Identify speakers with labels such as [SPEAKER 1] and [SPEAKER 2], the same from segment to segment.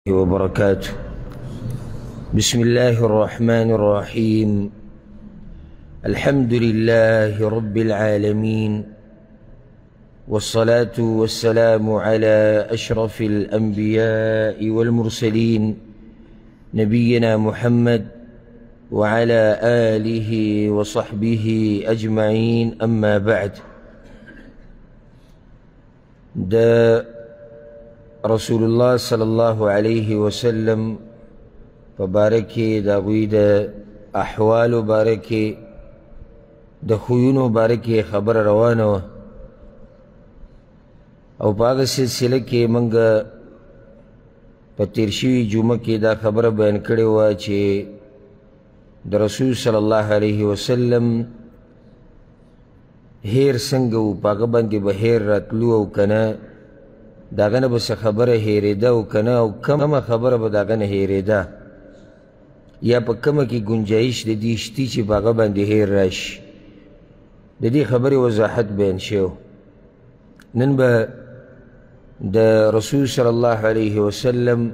[SPEAKER 1] وبركاته. بسم الله الرحمن الرحيم. الحمد لله رب العالمين، والصلاة والسلام على أشرف الأنبياء والمرسلين نبينا محمد وعلى آله وصحبه أجمعين. أما بعد، رسول الله صلی الله علیه وسلم فبارکی دا غوی دا احوال بارکی دا خویونو بارکی خبر روانه او پاگه سلسله که منگا پا تیرشوی جمعه که دا خبر بیان کرده وا چه دا رسول صلی الله علیه وسلم هیر سنگ و پاگه بانده به هیر راتلو او کنه داغنه بس خبره هیریده او کنه او کم خبره با داغنه هیریده یا پا کم کی گنجایش ده دیشتی چی باغا بانده هیر راش ده دی خبره وضاحت بین شو. نن با ده رسول صلی الله علیه وسلم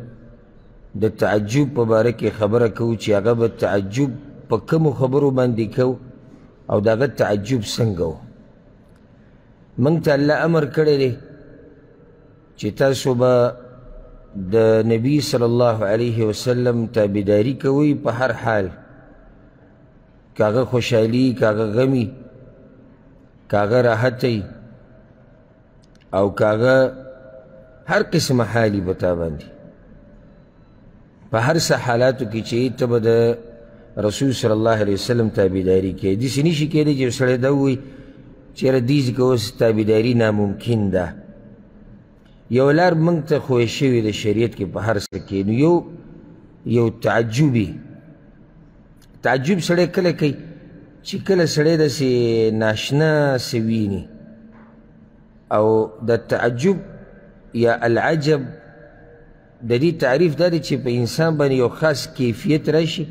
[SPEAKER 1] ده تعجب پا بارکی خبره کو چی آغا با تعجب پا کم خبرو بانده کو او داغا تعجب سنگو. منگ تا اللہ امر کرده چی تاسو با د نبی صلی الله علیه وسلم تابداری کوئی پا هر حال، کاغا خوشحالی، کاغا غمی، کاغا راحتی او کاغا هر قسم حالی بتا باندی پا هر سا حالاتو کی چی تبا د رسول صلی الله علیه وسلم تابداری که دیسی نیشی که دی جو سڑی دووی چیر دیزی که اس تابداری ناممکن ده. یو لار منگ تا خوی شوی دا شریعت کے پا ہر سکے نو یو تعجبی تعجب سڑے کل کئی چی کل سڑے دا سی ناشنا سوینی او دا تعجب یا العجب دا دی تعریف دا دی چی پا انسان بانی یو خاص کیفیت راشی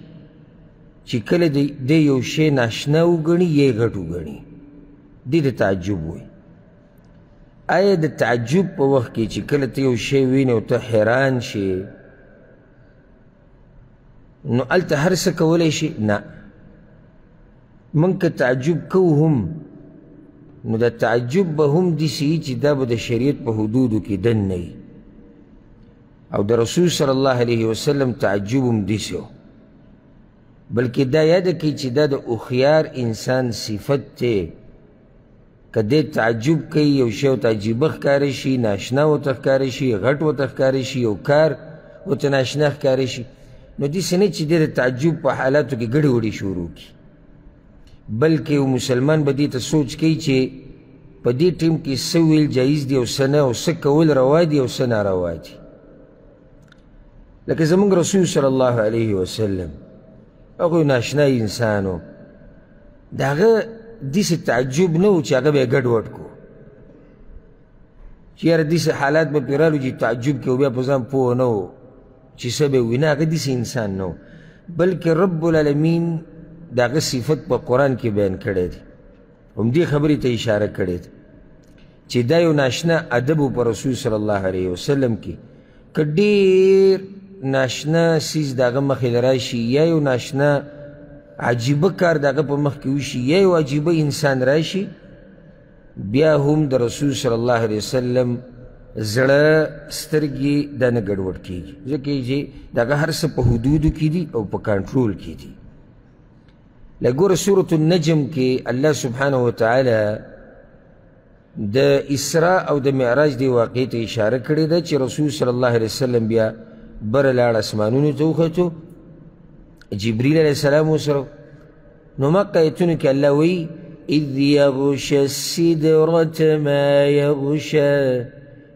[SPEAKER 1] چی کل دی یو شی ناشناو گنی یه غٹو گنی دی دا تعجب ہوئی. آیا د تعجب په وخت کې چې کله ته یو شی وینې او ته حیران شي نو هلته هر څه کولی شي؟ نه. موږ که تعجب کوو هم نو د تعجب به هم داسې وي چې دا به د شریعت په حدودو کې دننه وي او د رسول صلی الله علیه وسلم تعجب هم داسې و، بلکې دا یاده کوي چې دا د هوښیار انسان صفت دی. که دی تعجب کوي یو شی ورته عجیبه ښکاره شي، ناشنا ورته ښکاره شي، غټ ورته ښکاره شي، یو کار ورته ناشنا ښکاره شي، نو داسې نه چې دی د تعجب په حالاتو کې ګډې وډې شروع کړي، بلکې یو مسلمان به دې ته سوچ کوي چې په دې ټیم کې څه ویل جایز دي او څه نه، او څه کول روا دي او څه ناروا دي. لکه زموږ رسول صلی الله علیه وسلم هغوی ناشنا انسان و، د هغه دیسی تعجب نو چې هغه به یې ګډ وډ کو چې یاره دیسی حالات به پرې رالو چې تعجب کې او بیا په ځان پوه نه و چې څه به وي، نه هغه دیسی انسان نه و، بلکې رب العالمین د هغه صفت په قرآن کې بیان کړی دی. همدې خبرې ته اشاره کړې ده چې دا یو ناشنا ادب و په رسول صلی الله علیه وسلم کې. که ډېر ناشنا څیز د هغه مخې ته راشي یا یو ناشنا عجیبه کار داغه په مخ کې وشي یا یو عجیبه انسان راشي، بیا هم د رسول صلی الله علیه وسلم زړه سترګې دا نه ګډوډ کېږي، ځکه چې داغه هر څه په حدودو کې دي او په کنټرول کې دي. لکه ګوره سورة النجم کې الله سبحانه وتعالی د اسراء او د معراج دی واقعې ته اشاره کړې ده چې رسول صلی الله علیه وسلم بیا بره لاړ اسمانونو ته وختو، جبریل علیہ السلام وسره. نو مکه ایتونو کې الله وی اذ یغشی السدرة ما یغشی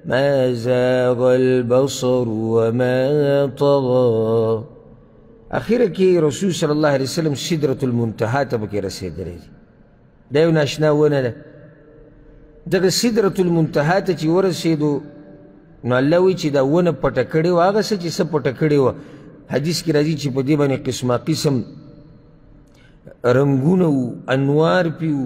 [SPEAKER 1] ما زاغ البصر وما طغى. اخیره کې رسول صلی الله علیه وسلم سدرة المنتهى ته پکې رسېدلی دی. دا یو ناشنا ونه ده. دغه سدرة المنتهى ته چې ورسېدو نو الله وی چې دا ونه پټه کړې وه، هغه څه چې څه پټه کړې وه حدیث کی راځي چې په دې باندې قسمه قسم رنگونه و انوار پی و،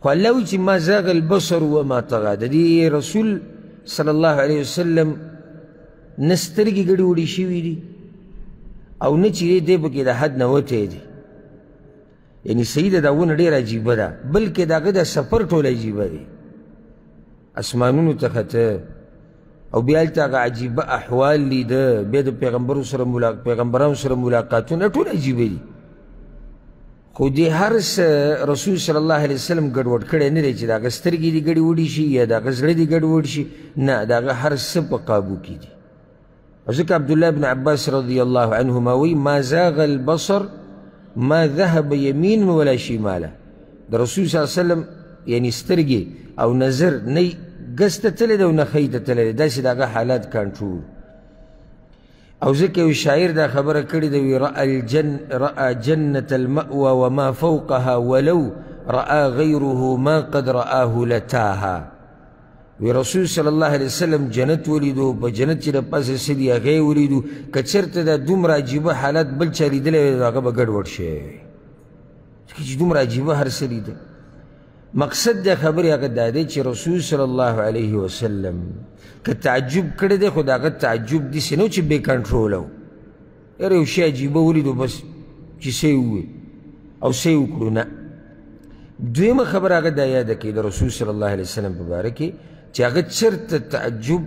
[SPEAKER 1] خو الله وی چې ما زاغ البصر وما طغى. د دې رسول صلی الله علیه وسلم نه سترګې ګډې وډې شوي دي او نه چې دی پکې د حد نه وتی دی. یعنې صحیح ده دا ونه ډېره عجیبه ده، بلکې د هغه د سفر ټول عجیبه دی. اسمانونو ته خته او بیا هلته هغه عجیبه احوال لیده، بیا د پیغمبرانو سره ملاقاتونه ټول عجیبه دي. خو دې هر څه رسول صلی الله علیه وسلم ګډوډ کړی نه دی چې د هغه سترګې دې ګډې وډې شي یا د هغه زړه دې ګډوډ شي، نه د هغه هر څه په قابو کې دي. او ځکه عبدالله بن عباس رضی الله عنهما وایي ما زاغ البصر ما ذهب یمین ولا شماله. د رسول صلی الله علیه وسلم یعنی سترګې او نظر نه ګس ته تللی دی او نه ښی ته تللی دی، داسې د هغه حالات کنټرول. او ځکه یو شاعر دا خبره کړې ده، وی رأى جنة المأوى وما فوقها ولو رأى غیره ما قد رآه لتاها. وی رسول صلی الله علیه وسلم جنت ولیدو، په جنت چې د پاسه څه دي هغه یې ولیدو، که چېرته دا دومره عجیبه حالات بل چا لیدلی وی هغه به ګډوډ شوی وی، ځکه چې دومره عجیبه هر څه لیده. مقصد د خبرې هغه دا دی چې رسول صلی الله علیه وسلم که تعجب کړی دی خو د هغه تعجب داسې نه و چې بې کنټروله و، یاره یو شی عجیبه ولیدو بس چې څه یې وویل او څه یې وکړو، نه. دویمه خبره هغه دا یاده کړي د رسول صلی الله علیه وسلم په باره کې چې هغه چېرته تعجب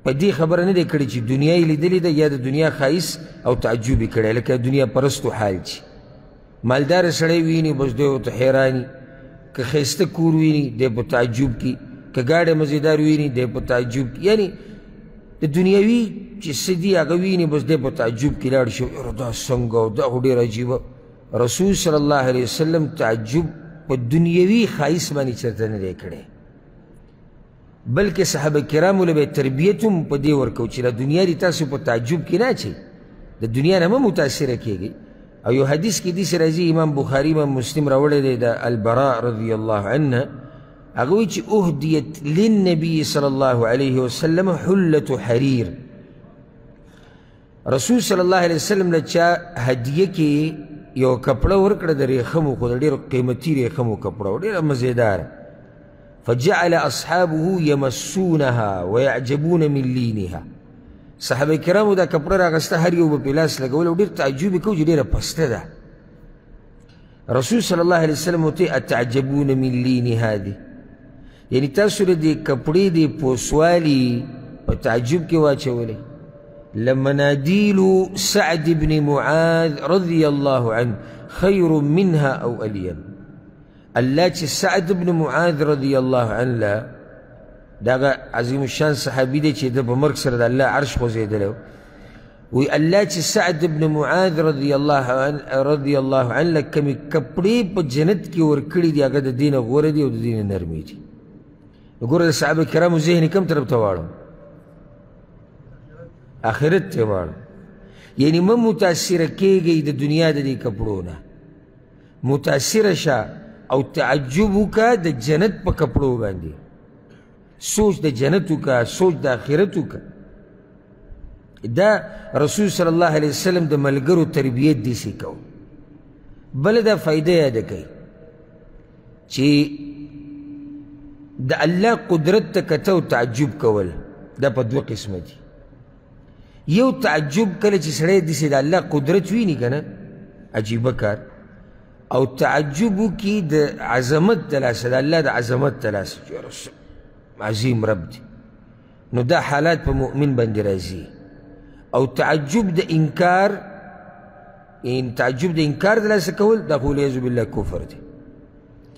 [SPEAKER 1] په دې خبره نه دی کړی چې دنیا یې لیدلې ده یا د دنیا ښایست او تعجب یې کړی، لکه دنیا پرستو حال چې مالداره سړی ویني بس دی ورته حیراني، که ښایسته کور ویني دی په تعجب کې، که ګاډی مزیدار ویني دی په تعجب کې، یعنی د دنیاوي چې څه دي هغه ویني بس دی په تعجب کې لاړ شي، یاره دا څنګه او دا خو ډېر عجیبه. رسول صلی الله علیه وسلم تعجب په دنیوي ښایست باندې چېرته نه دی کړی، بلکې صحابه کرامو له به تربیت هم په دې ورکوو چې د دنیا دي تاسو په تعجب کې نه اچئ، د دنیا نه مه متاثره کېږئ. او یو حدیث کې داسې راځي، امام بخاري امام مسلم راوړی دی د البراء رضی الله عنه، هغه وایي چې اهدیت للنبي صلی الله علیه وسلم حلة حریر. رسول صلی الله علیه وسلم له چا هدیه کې یو کپړه ورکړه د ریخمو، خو د ډېرو قیمتي ریخمو کپړه و، ډېره مزیداره. فجعل اصحابه یمسونها ویعجبون من لینها. صحابه کرامو دا کپړه راغسته، هر یو به پې لاس لګول او ډېر تعجب یې کوو چې ډېره پسته ده. رسول صلی الله علیه وسلم ورته اتعجبون من لین هذه، یعنی تاسو د دې کپړې د پوسوالي په تعجب کې واچولی. لمنادیل سعد بن معاذ رضی الله عنه خیر منها او الین. الله چې سعد بن معاذ رضی الله عنه دغه عظیم الشان صحابي دی چې د په مرګ سره د الله عرش خوځېدلی و، وی الله چې سعد بن معاذ رضی الله عنه کمې کپړې په جنت کې ورکړي دي هغه د دې نه غوره دي او د دې نه نرمې دي. نو ګوره د صحابه کرامو ذهن کم طرف ته واړو، آخرت ته واړو. یعنی مه متاثره کېږئ د دنیا د دې کپړو نه، متاثره شه او تعجب وکړه د جنت په کپړو باندې، سوچ د جنت وکړه، سوچ د آخرت وکړه. دا رسول صلی الله علیه وسلم د ملګرو تربیت داسې کوو. بله دا فایده یاده کوي چې د الله قدرت ته کته او تعجب کول دا په دوه قسمه دي. یو تعجب کله چې سړی داسې د الله قدرت ویني که نه عجیبه کار، او تعجب وکړي د عظمت د لاسه، د الله د عظمت د لاسه چې عظیم رب دی، نو دا حالات په مؤمن باندې راځي. او تعجب د انکار، تعجب د انکار د لاسه کول دا خو والعیاذ بالله کفر دی.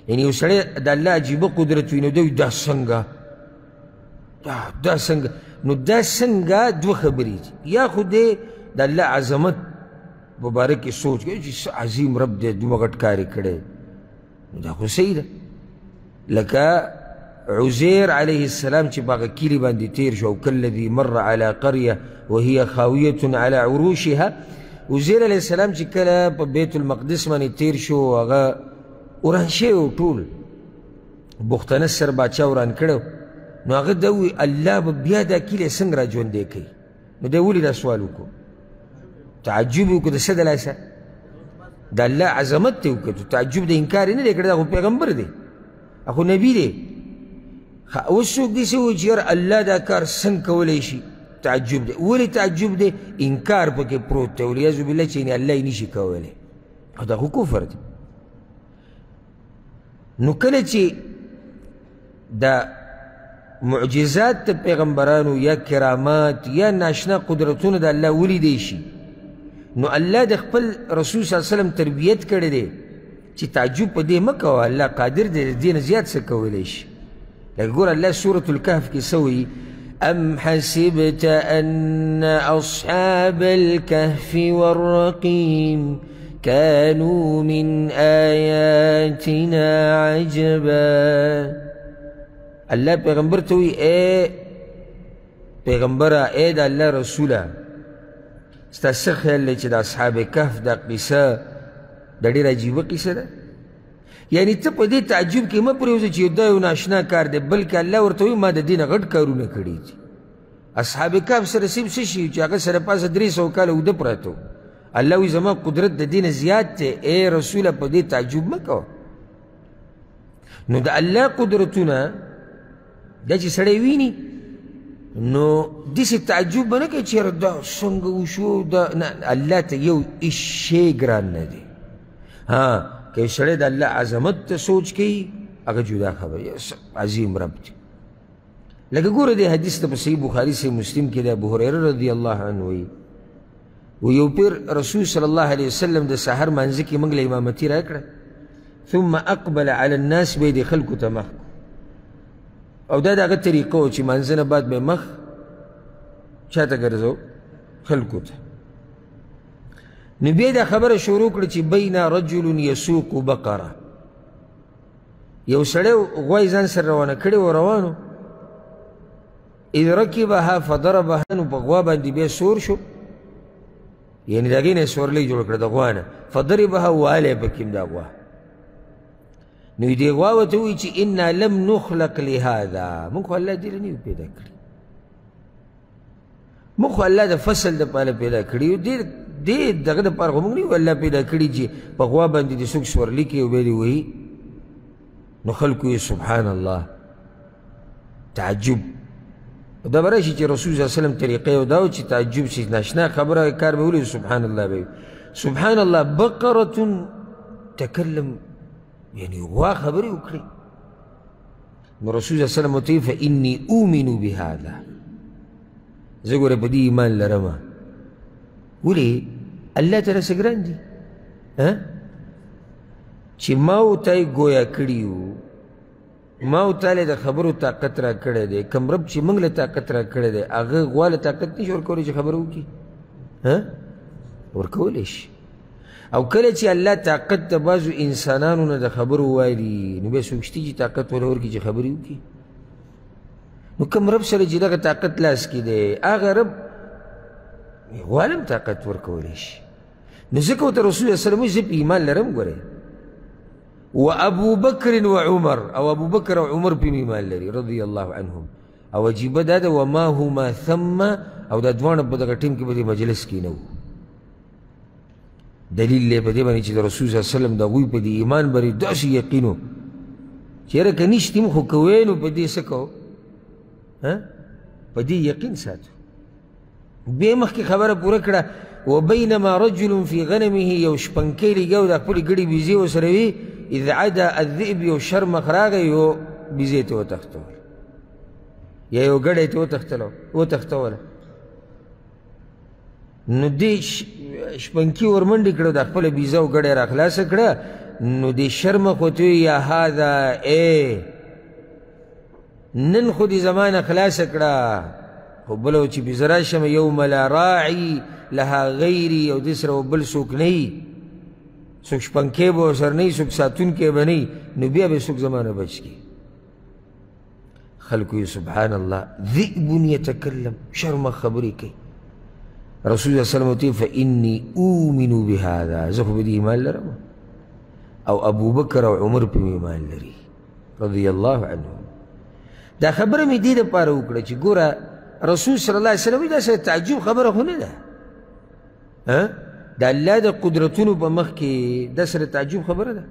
[SPEAKER 1] یعنی یو سړی د الله عجیبه قدرت ویني دا دا څنګه دا څنګه، نو دا څنګه دوه خبرې دي. یا خو دی د الله عظمت په باره کې سوچ کوي چې عظیم رب دی دومره غټ کار یې کړی، نو دا خو صحیح ده. لکه عزیر علیه السلام چې په هغه کلي باندې تیر شو، او کالذي مر علی قریه وهي خاویة علی عروشها. عزیر علیه السلام چې کله په بیت المقدس باندې تیر شو، هغه وران شوی و، ټول بختنصر باچا وران کړی، نو هغه دا ووایي الله به بیا دا کلی څنګه را ژوندی کوي. نو دی ولې دا سوال وکړو؟ تعجب یې وکړو د څه د لاسه؟ د الله عظمت ته یې وکړو. تعجب د انکار یې نه دی کړی، دا خو پیغمبر دی، خو نبي دی. اوس څوک داسې وایي چې یاره الله دا کار څنګه کولی شي؟ تعجب دی. ولې تعجب دی؟ انکار پکې پروت دی والعیاذ بالله چې الله یې نشي کولی. او دا خو کفر دی. نو کله چې دا معجزات د پیغمبرانو یا کرامات یا ناشنا قدرتونه د الله ولیدی شي، نو الله د خپل رسول صلی الله علیه وسلم تربیت کړی دی چې تعجب په دې مه کوه، الله قادر دی د دې نه زیات څه کولی شي. لکه ګوره الله سورة الکهف کې څه وایي؟ أم حسبت أن أصحاب الكهف والرقيم كانوا من آياتنا عجبا. الله پیغمبر ته وایي اے پیغمبره، اے د الله رسوله، ستا څه خیال دی چې د اصحاب کهف دا قصه دا ډېره عجیبه قصه ده؟ یعنی ته په دې تعجب کې مه پرېوځه چې دا یو ناشنا کار دی، بلکې الله ورته وایي ما د دې نه غټ کارونه کړي دي. اصحاب کهف سره صرف څه شي چې هغه سره پاسه 300 کاله اوده پراته وو. الله وایي زما قدرت د دې نه زیات دی، ای رسوله په دې تعجب مه کوه. نو د الله قدرتونه دا چې سړی ویني نو داسې تعجب به نه کوي چېرې دا څنګه وشو دا نه، الله ته یو هېڅ شی ګران نه دی. که یو سړی د الله عظمت ته سوچ کوي هغه جدا خبره، عظیم رب دی. لکه ګوره دې حدیث ته په صحیح بخاري صحیح مسلم کې د ابو هریره رضی الله عنه وایي یو پیر رسول صلی الله علیه وسلم د سحر مانځه کې موږ له امامتي راکړه، ثم اقبل علی الناس به یې د خلکو ته مخ، او دا د هغه طریقه و چې مانځه نه بعد به مخ چاته ګرځو؟ خلکو ته. نو بیا دا خبره شروع کړه چې بین رجل یسوق بقره، یو سړی غوی ځان سره روانه کړی و، روانو اذ رکبها فضربها، نو په غوا باندې بیا سور شو، یعنې د هغې نه یې سورلی جوړ کړه د غوا نه، فضربها والی پکې دا غوا. نو دې غوا ورته وایي چې انا لم نخلق لهذا، موږ خو الله دې نه یو پیدا کړي، موږ خو الله د فصل دپاره پیدا کړي یو، دې دغه دپاره خو موږ نه یو الله پیدا کړي چې په غوا باندې دې څوک سورلي کړي او بیا دې وهي. نو خلکو یې سبحان الله تعجب. دا به راشي چې رسول صلی الله علیه وسلم طریقه یې دا و چې تعجب شي، ناشنا خبره کار به ولید سبحان الله به سبحان الله بقره تکلم، یعنی غوا خبرې وکړي. نو رسول صلی الله علیه وسلم ورته وایي فإني أؤمن بهذا، زه ګوره په دې ایمان لرمه. ولې؟ الله ته راسه ګران دي چې ما ورته یې ګویا کړي وو، ما ورته د خبرو طاقت را کړی دی. کوم رب چې موږ له طاقت را کړی دی هغه غوا له طاقت نشي ورکولی چې خبره وکړي؟ ورکولی شي. او کله چې الله طاقت د بعضو انسانانو نه د خبرو وایي نو بیا څوک شته چې طاقت وله ورکړي چې خبرې وکړي؟ نو کوم رب سره چې دغه طاقت لاس کې دی هغه رب غوالم طاقت ورکولی شي. نو ځکه ورته رسول الله صلی الله علیه وسلم زه په ایمان لرم. ګورئ و ابو بکر و عمر، او ابو بکر او عمر په ایمان لري رضی الله عنهم. او عجیبه دا ده وما هما ثم، او دا دواړه په دغه ټیم کې په دې مجلس کې نه وو. دلیل دی په دې باندې چې د رسول صلی الله علیه وسلم د هغوی په دې ایمان باندې داسې یقین و چې یاره که نشتي خو کوی نو په دې څه کوو؟ په دې یقین ساتو. بیا مخکې خبره پوره کړه وبینما رجل فی غنمه، یو شپنکی لګیا و د خپلې ګډې بیزې ورسره وي، اذ عدا الذئب، یو شرمخ راغی یو بیزې ته وتښتول یا یو ګډی ته وتښتوله. نو دې شپنکي ورمنډې کړه، د خپله بیزه او ګډی را خلاصه کړه. نو دې شرمخ ورته وایي یا هذا، ای نن خو دې زما نه خلاصه کړه، خو بله و چې بیزه راشم یوم لا راعي لها غیري، او دې سره بل څوک نه وي، څوک شپنکی به ورسره نه وي، څوک ساتونکی به نه وي، نو بیا به څوک زما نه بچ کړي. خلکو یې سبحان الله ذئب یتکلم، شرمخ خبرې کوي. رسول الله صلی الله علیه وسلم فإني أؤمن بهذا، زه خو په دې ایمان لرم. او ابو بکر او عمر په ایمان لري رضی الله عنهم. دا خبره مې دې دپاره وکړه چې ګوره رسول صلی الله علیه وسلم دا سره تعجب خبره خو نه ده. د الله د قدرتونو په مخ کې دا سره تعجب خبره ده؟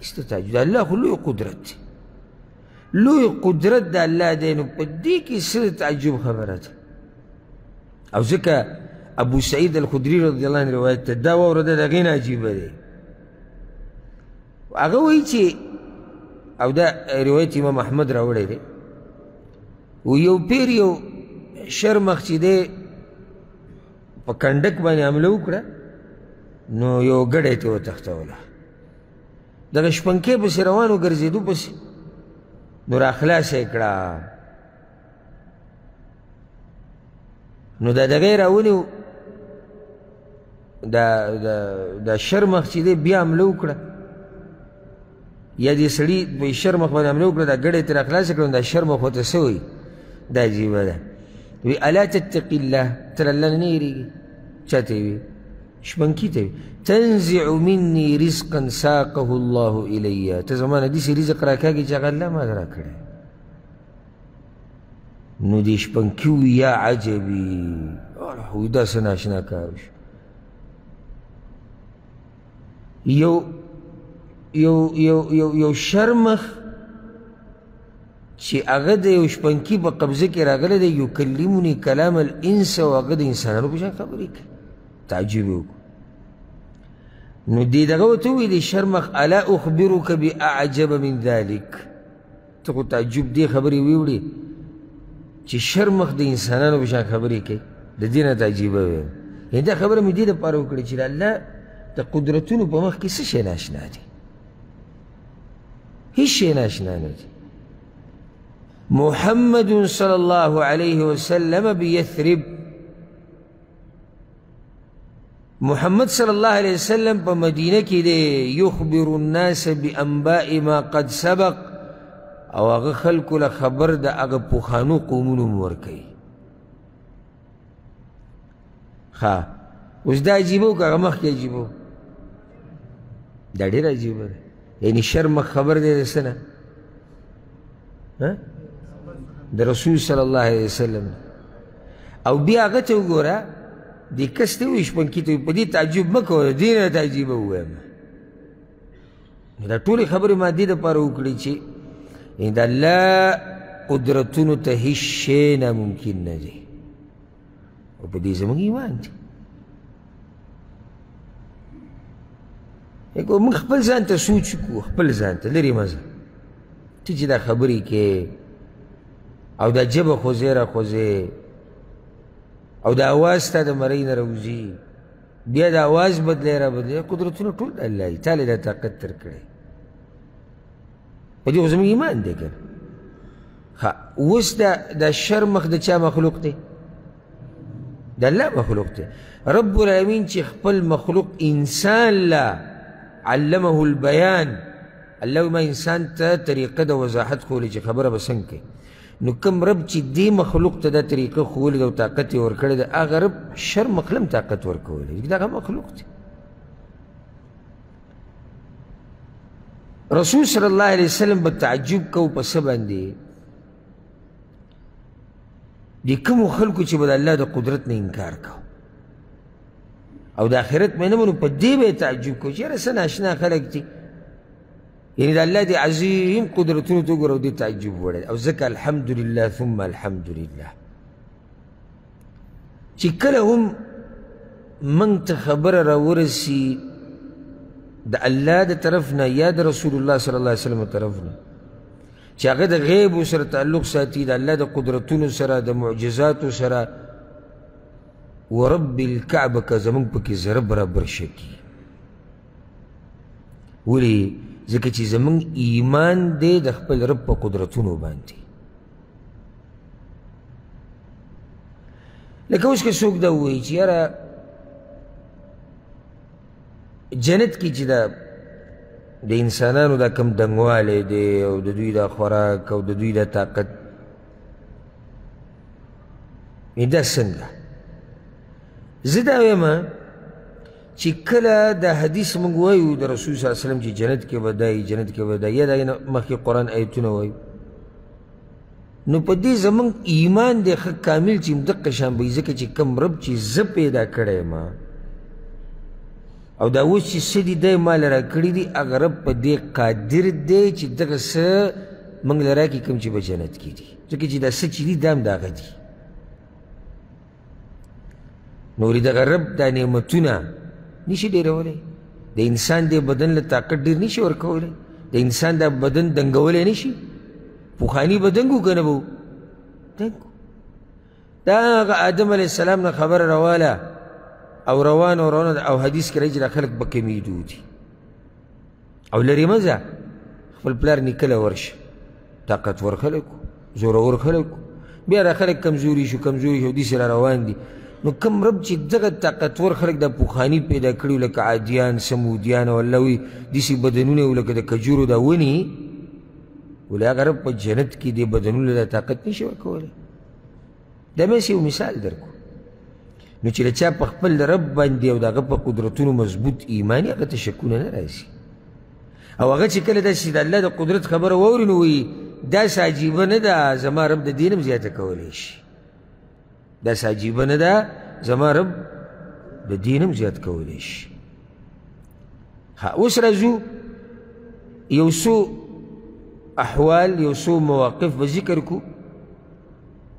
[SPEAKER 1] هیڅ تعجب، د الله خو لوی قدرت دی. لوی قدرت د الله دی نو په دې کې څه تعجب خبره ده. او ځکه ابو سعید الخدري رضی الله عنه روایت ته دا واوره د هغې نه عجیبه دی. هغه وایي چې او دا روایت امام احمد راوړی دی، و یو پیر یو شرمخ چې دی په کنډک باندې حمله وکړه نو یو ګډی ته وتښتوله، دغه شپنکۍ پسې روان و ګرځېدو پسې نو راخلاصه یې کړه. نو دا دغه یې راونیو دا شرمخ چې دی بیا حمله وکړه یا دې سړي په شرمخ باندې حمله وکړه، دا ګډی ترې راخلاصه کړه نو دا شرمخ ورته څه وایي؟ دا عجیبه ده. وی الا تتقي الله، ته له الله نه نه یېرېږي؟ چا ته یې وي؟ شپنکي ته وي. تنزع مني رزقا ساقه الله الی، ته زما نه داسې رزق راکاږي چې هغه الله ما ته راکړی. نو دې شپنکي وي یا عجبي، وی دا څه ناشنا کار شو. یو شرمخ چې هغه د یو شپنکي په قبضه کې راغلی دی، یکلمني کلام الانس، او هغه د انسانانو په شان خبرې کوي. تعجب یې وکړو. نو دې دغه ورته وویل شرمخ الا اخبرک باعجب من ذلک، ته خو تعجب دې خبرې ویوړې چې شرمخ د انسانانو په شان خبرې کوي، د دې نه تعجبه ویم. یعنې دا خبره مې دې دپاره وکړې چې د الله د قدرتونو په مخ کې څه شی ناشنا دی؟ هیڅ شی ناشنا نه دی. محمد صلی الله علیه وسلم بیثرب، محمد صلی الله علیه وسلم په مدینه کې دی، یخبر الناس بانباء ما قد سبق، او هغه خلکو له خبر د هغه پخوانو قومونو م ورکوي. ښه اوس دا عجیبه و که هغه مخکې عجیبه و؟ دا ډېر عجیبه ده. یعنې شرمخ خبر دی د څه نه؟ د رسول صلی الله علیه وسلم. او بیا هغه ته وګوره، دې کس ته وایي شپنکي ته په دې تعجب مه کوه، د دې نه تعجبه ووایم. نو دا ټولې خبرې ما دې دپاره وکړې چې د الله قدرتونو ته هیڅ شی ناممکن نه دی، او په دې زموږ ایمان دی. موږ خپل ځان ته سوچ وکړو، خپل ځان ته لرې مزه ته چې دا خبرې کې او دا جبه خوځې را خوځې او دا آواز ستا د مرۍ نه راوځي، بیا د آواز بدلی را بدلی، قدرتونه ټول د الله دي، تا له دا طاقت درکړی. په دې خو زموږ ایمان دی که نه؟ ښه اوس دا شرمخ د چا مخلوق دی؟ د الله مخلوق دی. رب العالمین چې خپل مخلوق انسان لا علمه البیان، الله ما انسان ته طریقه د وضاحت ښولې چې خبره به څنګه کوي. نو کوم رب چې دې مخلوق ته دا طریقه ښولې ده او طاقت یې ورکړی ده، هغه رب شرمخ له هم طاقت ورکولی دی، دغه مخلوق دی. رسول صلی الله علیه وسلم به تعجب کو په څه باندې؟ د کومو خلکو چې به د الله د قدرت نه انکار کو او د آخرت مې نه منو، په دې به یې تعجب کو چې یاره څه ناشنا خلک دي. یعنې د الله د عظیم قدرتونو ته وګوره او دې تعجب وړی. او ځکه الحمدلله ثم الحمدلله چې کله هم موږ ته خبره راورسي د الله د طرف نه یا د رسول الله صلی الله علیه وسلم طرف نه چې هغه د غیبو سره تعلق ساتي، د الله د قدرتونو سره، د معجزاتو سره، ورب الکعبه که زموږ پکې ذره برابر شکي. ولې؟ ځکه چې زموږ ایمان دی د خپل رب په قدرتونو باندې. لکه اوس که څوک دا ووایي چې یاره جنت کې چې د انسانانو دا کم دنګوالی دی او د دوی دا خوراک او د دوی دا طاقت، دا څنګه؟ زه دا وایم چې کله دا حدیث موږ وایو د رسول صلی الله علیه وسلم چې جنت کې به دی، جنت کې به دی، یا د هغې نه مخکې قرآن آیتونه وایو، نو په دې زموږ ایمان دی ښه کامل چې همدقه شان به وي. ځکه چې کوم رب چې زه پیدا کړی یم او دا اوس چې څه دي دی ما له راکړي دي، هغه رب په دې قادر دی چې دغه څه موږ له راکړي کوم چې په جنت کې دي ځکه چې دا څه چې دي دا هم د هغه دي نورې دغه رب دا نعمتونه نشي ډېرولی د انسان دې بدن له طاقت ډېر نشي ورکولی د انسان دا بدن دنګولی نشي پخواني به دنګو که نه به دنګو دا هغه آدم علیه السلام نه خبره رواله او روان او حدیث کې راځي چې دا خلک به کمیدو دي او لرې مه ځه خپل پلار نیکله ورشه طاقتور خلک زورور خلک بیا دا خلک کمزوري شو داسې را روان دي نو کم رب چې دغه طاقتور خلک دا پخواني پیدا کړي لکه عادیان سمودیان والله وي داسې بدنونه وو لکه د کجورو دا ونې ولې هغه رب په جنت کې دې بدنونو دا طاقت نشي ورکولی دا مې یو مثال درکو نو چې د چا په خپل رب باندې او د هغه په قدرتونو مضبوط ایمان هغه ته شکونه نه راځي او هغه چې کله داسې د الله د قدرت خبره واوري نو وایي داسې عجیبه نه ده زما رب د دې نه هم زیاته کولی شي داسې عجیبه نه ده زما رب د دې نه هم زیات کولی شي اوس راځو یو څو احوال یو څو مواقف به ذکر کړو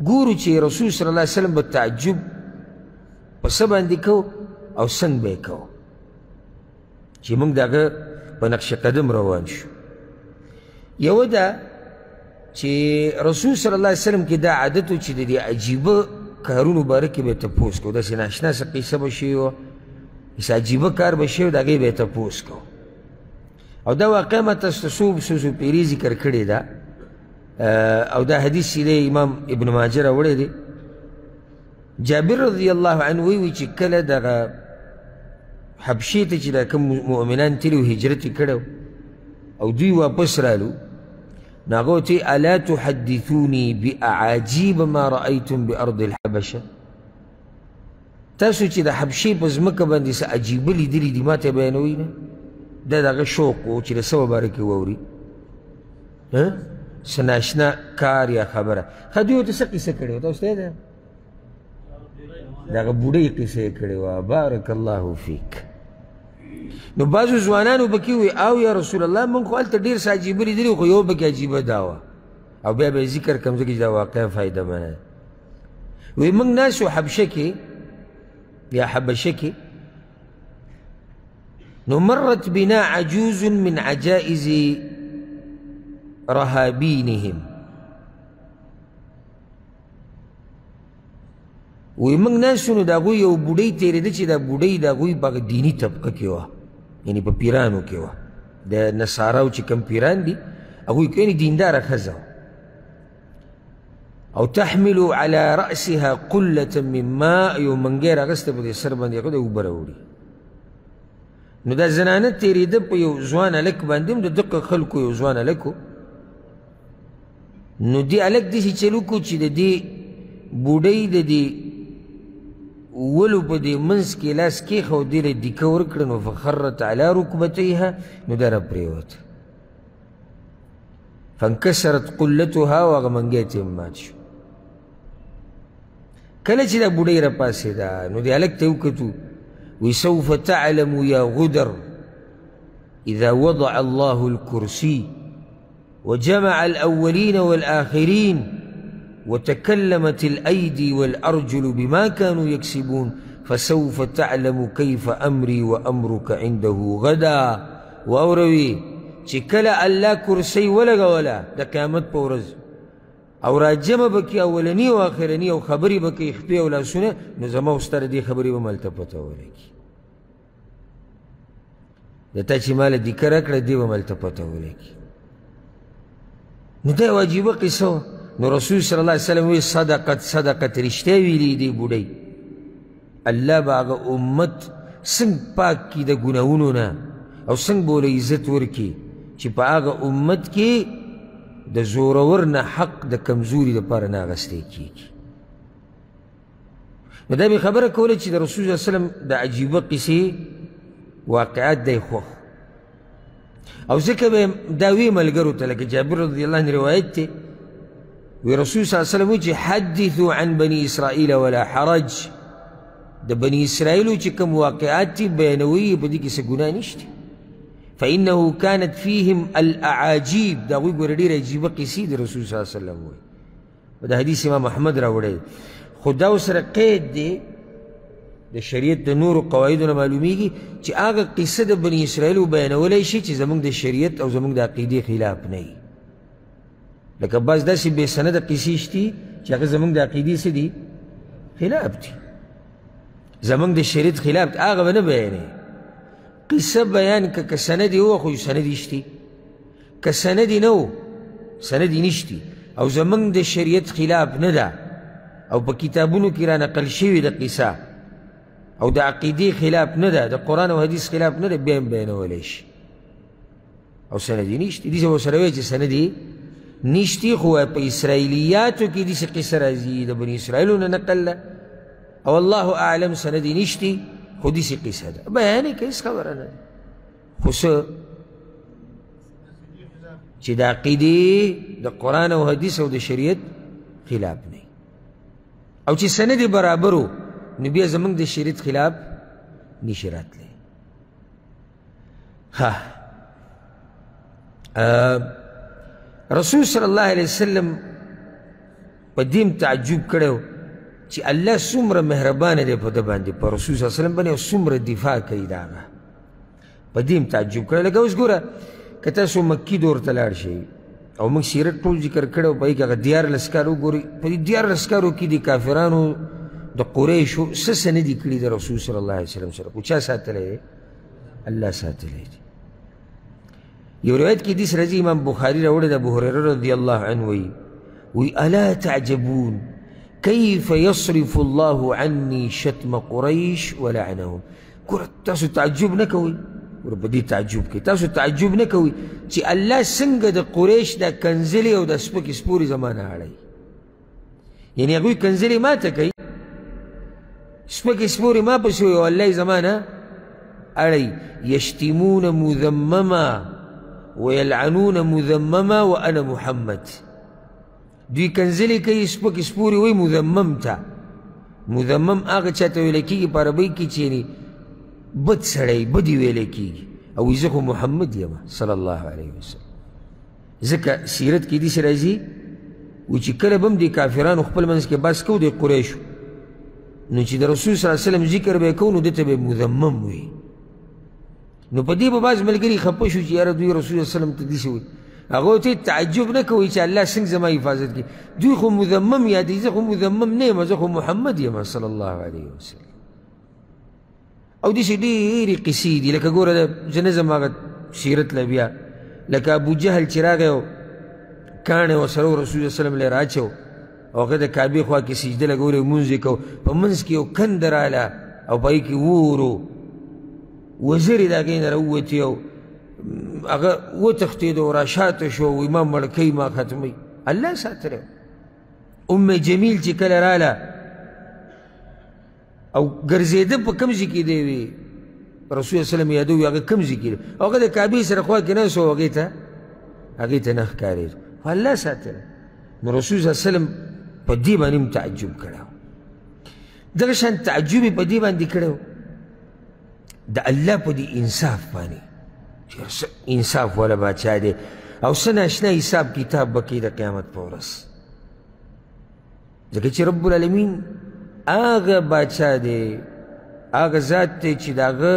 [SPEAKER 1] ګورو چې رسول صلی الله علیه وسلم به تعجب په څه باندې کوو او څنګه به یې کوو چې موږ د هغه په نقش قدم روان شو یوه ده چې رسول صلی الله علیه وسلم کې دا عادت و چې د دې عجیبه کارونو باره کې به یې تپوس کوو داسې ناشنا څه قیصه به شوې وه داسې عجیبه کار به شوی د هغې به یې تپوس کوو او دا واقع ما تاسو ته څو پیرې ذکر کړې ده او دا حدیث چې دی امام ابن ماجه راوړی دی جابر رضی الله عنه وی چې کله دغه حبشې ته چې دا کوم مؤمنان تلي و هجرت یې کړی او دوی واپس رالو نو هغه ورته الا تحدثوني باعاجیب ما رأیتم بارض الحبشه تاسو چې د حبشې په ځمکه باندې څه عجیبه لیدلي دي ما ته بیانوي نه دا دغه شوق و چې د څه باره کې واوري څه ناشنا کار یا خبره ښه دوی ورته څه قیصه کړې وه تاسو ته ده دغه بوډۍ قیصه یې کړې وه بارک الله فیک نو بعضو ځوانانو به کې وي او یا رسول الله موږ خو هلته ډېر څه عجیبه لیدلي خو یو پکې عجیبه دا وه او بیا به یې ذکر کړم ځکه چې دا واقعا فایده منه وی موږ ناست و حبشه کې یا حبشه کې نو مرت بنا عجوز من عجائز رهابینهم وی موږ ناست نو د هغوی یو بوډۍ تېرېده چې دا بوډۍ د هغوی په دیني طبقه کې وه یعنې په پیرانو کې وه د نصاراو چې کوم پیران دي هغوی کې یعنې دینداره ښځه او تحمل على رأسها قلة من ماء یو منګی راغسته په دې سر باندې هغه د اوبه راوړي نو دا زنانه تېرېده په یو ځوان هلک باندې هم د دقه خلکو یو ځوان هلک نو دې هلک داسې چل وکړو چې د دې بوډۍ د دې ولو په دې منځ کې لاس کېښود له دیکه ورکړه نو فخرت علی رکبتیها نو دا راپرېوته فانکسرت قلتها او هغه منګی ته هم مات شو کله چې دا بوډۍ راپاڅېده نو دې هلک ته یې وکتو وی سوف تعلم یا غدر اذا وضع الله الكرسي وجمع الأولين والآخرين وتكلمت الأيدي والأرجل بما كانوا يكسبون فسوف تعلم كيف أمري وأمرك عنده غدا وأوروي چکل الله کرسی ولګوله د قیامت په ورځ او راجمه بکې اولني او آخرني او خبرې بکې خپې او لاسونه نو زما او ستا د دې خبرې به ملته پته ولګي د تا چې ماله دیکه راکړه دې به ملته پته ولګي نو دا یو عجیبه قصه وه نو رسول صلی الله علیه وسلم وی صدقت رښتیا ویلي دې بوډۍ الله به هغه امت څنګه پاک کړي د ګناهونو نه او څنګه به ورله عزت ورکړي چې په هغه امت کې د زورور نه حق د کمزوري دپاره نه اخیستی کېږي نو دا مې خبره کوله چې د رسول صلی الله علیه وسلم د عجیبه قصې واقعات دی خوښ او ځکه به دا وی ملګرو ته لکه جابر رضی الله عنه روایت دی وی رسول صلی الله علیه وسلم وی چې حدثوا عن بني اسرائیل ولا حرج د بني اسرائیلو چې کوم واقعات دي بیانوي په دې کې څه ګناه نشته فإنه كانت فيهم الأعاجيب دا غوی ګوره ډېر عجیبه قصې د رسول صلی الله علیه وسلم وایي دا حدیث امام احمد راوړی خو دا ورسره قید دی د شریعت د نورو قواعدو نه معلومیږي چې هغه قصه د بني اسرائیلو بیانولی شي چې زموږ د شریعت او زموږ د عقیدې خلاف نه وي لکه بعض داسې بې سنده قصې شتي چې هغه زموږ د عقیدې څه دي خلاف دي زموږ د شریعت خلاف دي هغه به نه بیانوي قصه بیان که سند یې وه خو سند یې شتي که سند یې نه و سند یې نشتي او زموږ د شریعت خلاف نه ده او په کتابونو کې را نقل شوې د قصه او د عقیدې خلاف نه ده د قرآن او حدیث خلاف نه ده بیا هم بیانولی شي او سند یې نشتي داسې به ورسره وایي چې سند یې نشتي خو په اسرائیلیاتو کې داسې قصه راځي د بني اسرائیلو نه نقل ده او الله اعلم سند یې نشتي خو داسې قصه ده بیان یې که هېڅ خبره نه ده خو څه چې د عقیدې د قرآن او حدیث او د شریعت خلاف نه او چې سند یې برابر و نو بیا زموږ د شریعت خلاف نشي راتلی رسول صلی الله علیه وسلم په دې تعجب کړی چې الله څومره مهربانه دی په ده باندې په رسول صلی الله علیه وسلم باندې او څومره دفاع کوي د هغه په دې تعجب کړی لکه اوس ګوره که تاسو مکي دور ته لاړ شئ او موږ سیرت ټول ذکر کړی او په هغې کې هغه 14 کال وګورئ په دې 14 کالو کې د کافرانو د قریشو څه سندي کړي د رسول صلی الله علیه وسلم سره خو چا ساتلی دی الله ساتلی دی یو روایت کې حدیث راځي امام بخاري راوړی د ابو هریره رضی الله عنه وی الا تعجبون كيف يصرف الله عني شتم قريش ولعنهم ګوره تاسو تعجب نه کوئ ګوره په دې تعجب کوي تاسو تعجب نه کوئ چې الله څنګه د قریش دا کنځلې او د سپکې سپورې زمانه اړوي یعنې هغوی کنځلې ماته کوي سپکې سپورې ما پسې وي او الله یې زمانه اړوي یشتمون مذمما ويلعنون مذمما وانا محمد دوی کنځلې کوي سپکې سپورې وایي مذمم ته مذمم هغه چاته ویلی کېږي په عربۍ کې چې یعنې بد سړی بدې ویلی کېږي او وایي زه خو محمد یم صلی الله علیه وسلم ځکه سیرت کې داسې راځي وایي چې کله به هم د کافرانو خپل منځ کې بحث کوو د قریشو نو چې د رسول صلی الله علیه وسلم ذکر به یې کوو نو دې ته به یې مذمم وایي نو په دې به بعض ملګري خفه شو چې یاره دوی رسول الله وسلم ته داسې وایي هغو ته تعجب نه کوي چې الله څنګه زما حفاظت کوي دوی خو مذمم یادوي زه خو مذمم نه یم زه خو محمد یم صلی الله علیه وسلم او داسې ډېرې قصې دي لکه ګوره د زه نظم هغه سیرت له بیا لکه ابو جهل چې راغی او کاڼی ورسره و رسول الله وسلم لی راچو او هغه د کعبې خوا کې سجده لګولې لمونځ یې کو په منځ کې یو کنده راله او په هغې کې اور و وزرې د هغې نه راووتې او هغه وتښتېد او راشاته شو وایي ما مړ کوي ما ختموي الله ساتلی ام جمیل چې کله راله او ګرځېده په کوم ځای کې دی وي رسول وسلم یادوي هغه کوم ځای کې دی او هغه د کعبې سره خوا کې ناست و هغې ته نه ښکارېد خو الله ساتلی نو رسول صلی الله وسلم په دې باندې هم تعجب کړی دغه شان تعجب یې په دې باندې کړی د الله په دې انصاف باندې انصاف والا بادشاہ دی او څه ناشنا حساب کتاب به کوي د قیامت په ورځ ځکه چې رب العالمین هغه بادشاہ دی هغه ذات دی چې د هغه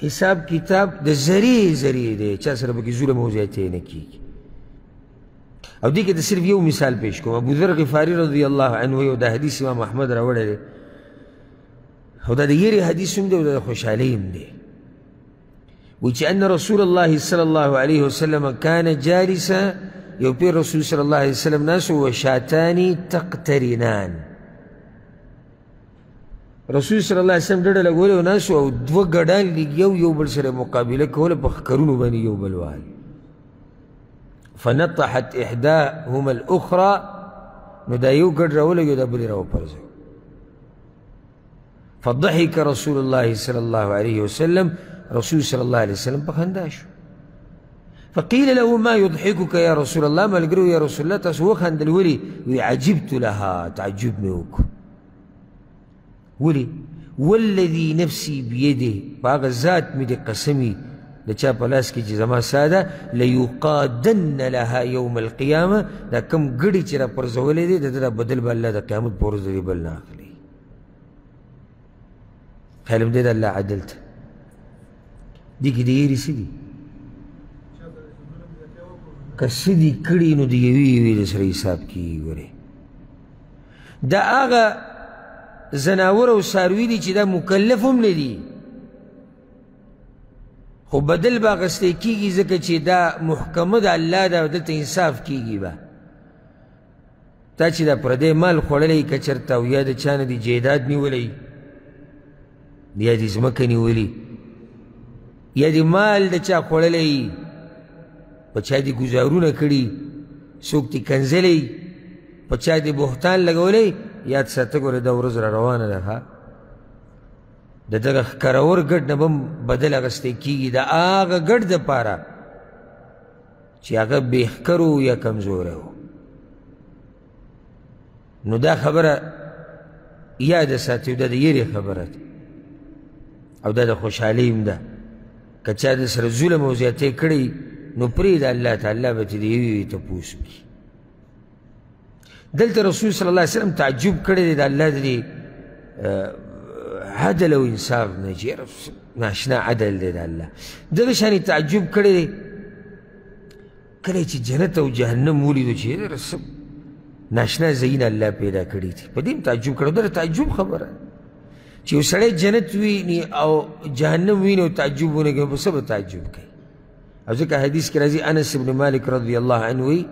[SPEAKER 1] حساب کتاب د ذرې ذرې دی چا سره به کې ظلم او زیاتی نه کېږي او دې کې د صرف یو مثال پیش کوم ابو ذر غفاري رضی الله عنه یو دا حدیث امام احمد راوړی دی او دا د یېرې حدیث هم دی او د خوشحالۍ هم دی وچ ان رسول الله صلی الله علیه وسلم كان جالسا یو پیر رسول صلی الله علیه وسلم ناس و شاتان تقترنان رسول صلی الله علیه وسلم ډډه لګولې و ناس او دوه ګډان یو بل سره مقابله کوله په ښکرونو باندې یو بل وهل فنطحت احداهما الاخرى نو دا یو ګډ راولګېد دا بلې راوپرځوي فضحك رسول الله صلی الله علیه وسلم رسول صلی الله علیه وسلم په خندا شو فقیل له ما یضحکک یا رسول الله ملګرو یا رسول الله تاسو وخندل ولې وی عجبت لها تعجب مې وکړو ولې والذي نفسي بيده په هغه ذات مې د قسمي د چا په لاس کې چې زما ساه ده لیقادن لها یوم القیامه دا کوم ګړي چې را پرځولی دی د ده دا بدل به الله د قیامت په ورځ د دې بل نه اخلي. خیال هم دی د الله عدل ته دې کې د یېرې څه دي که څه دي کړي نو د یوې یوې د سره حساب کېږي. ګورې دا هغه زناور او څاروي دي چې دا مکلف هم نه دي خو بدل به اخیستی کېږي ځکه چې دا محکمه د الله ده او دلته انصاف کېږي به. تا چې دا پردی مال خوړلی که چېرته او یا د چا نه دې جیداد نیولی یا دې ځمکه نیولي یا دې مال د چا خوړلی په چا دې ګزارونه کړي څوک دې کنځلی په چا دې بهتان لګولی یاد ساته ګوره دا ورځ را روانه ده ښه د دغه ښکرور ګډ نه به هم بدل اخیستی کېږي د هغه ګډ دپاره چې هغه بېښکر و یا کمزوری و. نو دا خبره یاده ساتي او دا د یېرې خبره ده او دا د خوشحالۍ هم ده. که چا د سره ظلم او زیاتی کړی نو پرېږده الله ته الله به ترې د یوې یوې تپوس وکړي. دلته رسول صلی الله علیه وسلم تعجب کړی دی د الله د دې عدل او انصاف نه چې ناشنا عدل دی د الله. دغه شانې تعجب کړی دی کله چې جنت او جهنم ولیدو چې ناشنا ځایونه الله پیدا کړي دي په دې هم تعجب کړی. دا تعجب خبره چې یو سړی جنت ویني او جهنم ویني او تعجب ونه کوي په څه به تعجب کوي. او ځکه حدیث کې راځي انس بن مالک رضی الله عنه وایي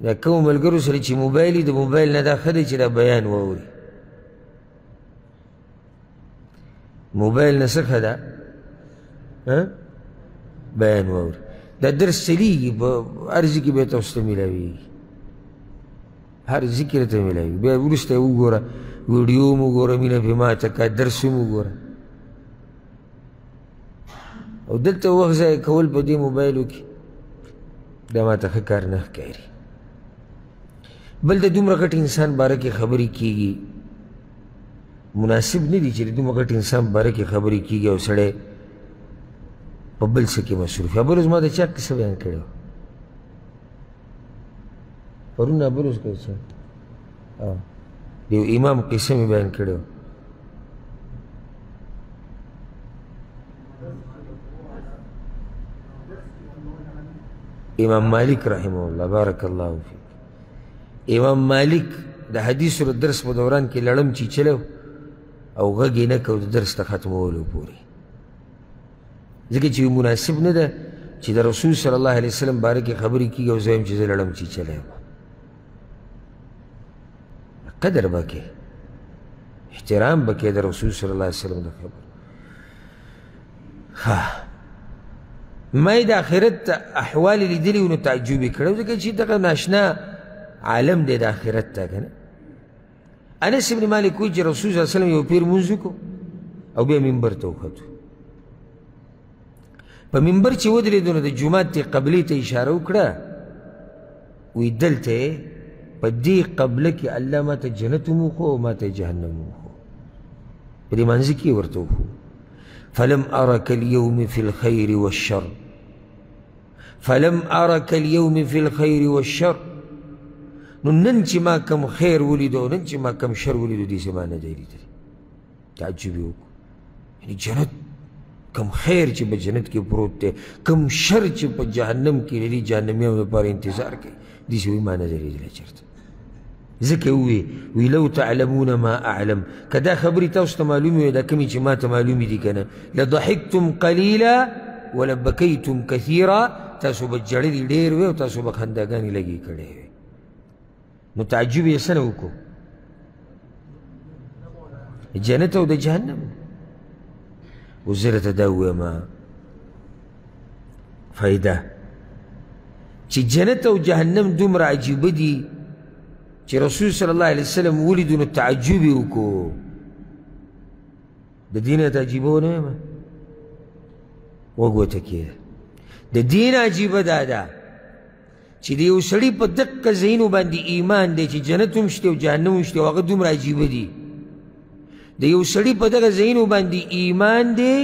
[SPEAKER 1] دا کومو ملګرو سره چې موبایل د موبایل نه دا ښه دی چې دا بیان واوري. موبایل نه څه ښه ده بیان واوري. دا درس چلیږي په هر ځای کې به تاسو ته میلاویږي هر ځای کې راته میلاویږي. بیا وروسته یې وګوره ویډیو هم وګوره مینه پرې ماته که درس هم وګوره. او دلته وخت ضایع کول په دې موبایلو کې دا ماته ښه کار نه ښکاري. بل د دومره غټ انسان باره کې خبرې کېږي مناسب نه دي چې د دومره غټ انسان باره کې خبرې کېږي او سړی په بل څه کې مصروف وي. بل ورځ ما د چا قصه بیان کړې وه پرون بل ورځ قصه د یو امام قصه مې بیان کړې وه. امام مالک رحمه الله بارک الله فیک. امام مالک د حدیثو د درس په دوران کې لړم چیچلی او غږ یې نه کو د درس ته ختمولو پورې ځکه چې مناسب نه ده چې د رسول صلی الله علیه وسلم باره کې خبرې کېږي او زه یم چې زه لړم چیچلی یم. قدر به کې احترام به کې د رسول صلی الله علیه وسلم د خبر. ما یې د آخرت احوال یې لیدلي و نو تعجب یې کړی ځکه چې دغه ناشنا عالم دی د آخرت ته که نه. انس ابن مالک وایي چې رسول صلی الله علیه وسلم یو پیر لمونځ وکړو او بیا منبر ته وختو. په منبر چې ودرېدو نو د جومات دې قبلې ته اشاره وکړه وایي دلته په دې قبله کې الله ما ته جنت هم وښو او ما ته جهنم هم وښو په دې منځ کې یې ورته وښو. فلم أرك اليوم في الخير والشر فلم أرك اليوم في الخير والشر. نو نن چې ما کم خیر ولیدو نن چې ما کم شر ولیدو دې ما نه دی لیدلی. تعجب یې وکړو یعنې جنت کم خیر چې په جنت کې پروت دی کم شر چې په جهنم کې دی جهنمیانو لپاره انتظار کوي داسې وایي ما نه دی لیدلی چېرته. ځکه وی لو تعلمون ما اعلم که دا خبرې تاسو ته معلومې وي دا کومې چې ما ته معلومې دي که نه لضحکتم قلیلا ولبکیتم کثیرا تاسو به جړلي ډېر وی او تاسو به خنداګانې لګې کړې وي. نو تعجب یې څه نه وکړو جنت او د جهنم. اوس زه راته دا ووایم فایده چې جنت او جهنم دومره عجیبه دي چې رسول صلی الله علیه وسلم ولیدو نو تعجب یې وکړو. د دې نه تعجیبه ونه وایم غوږ وتکېده. د دې نه عجیبه دا ده چې د یو سړي په دقه ځایونو باندې ایمان دی چې جنت هم شته او جهنم هم شته او هغه دومره عجیبه دي. د یو سړي په دغه ځایونو باندې ایمان دی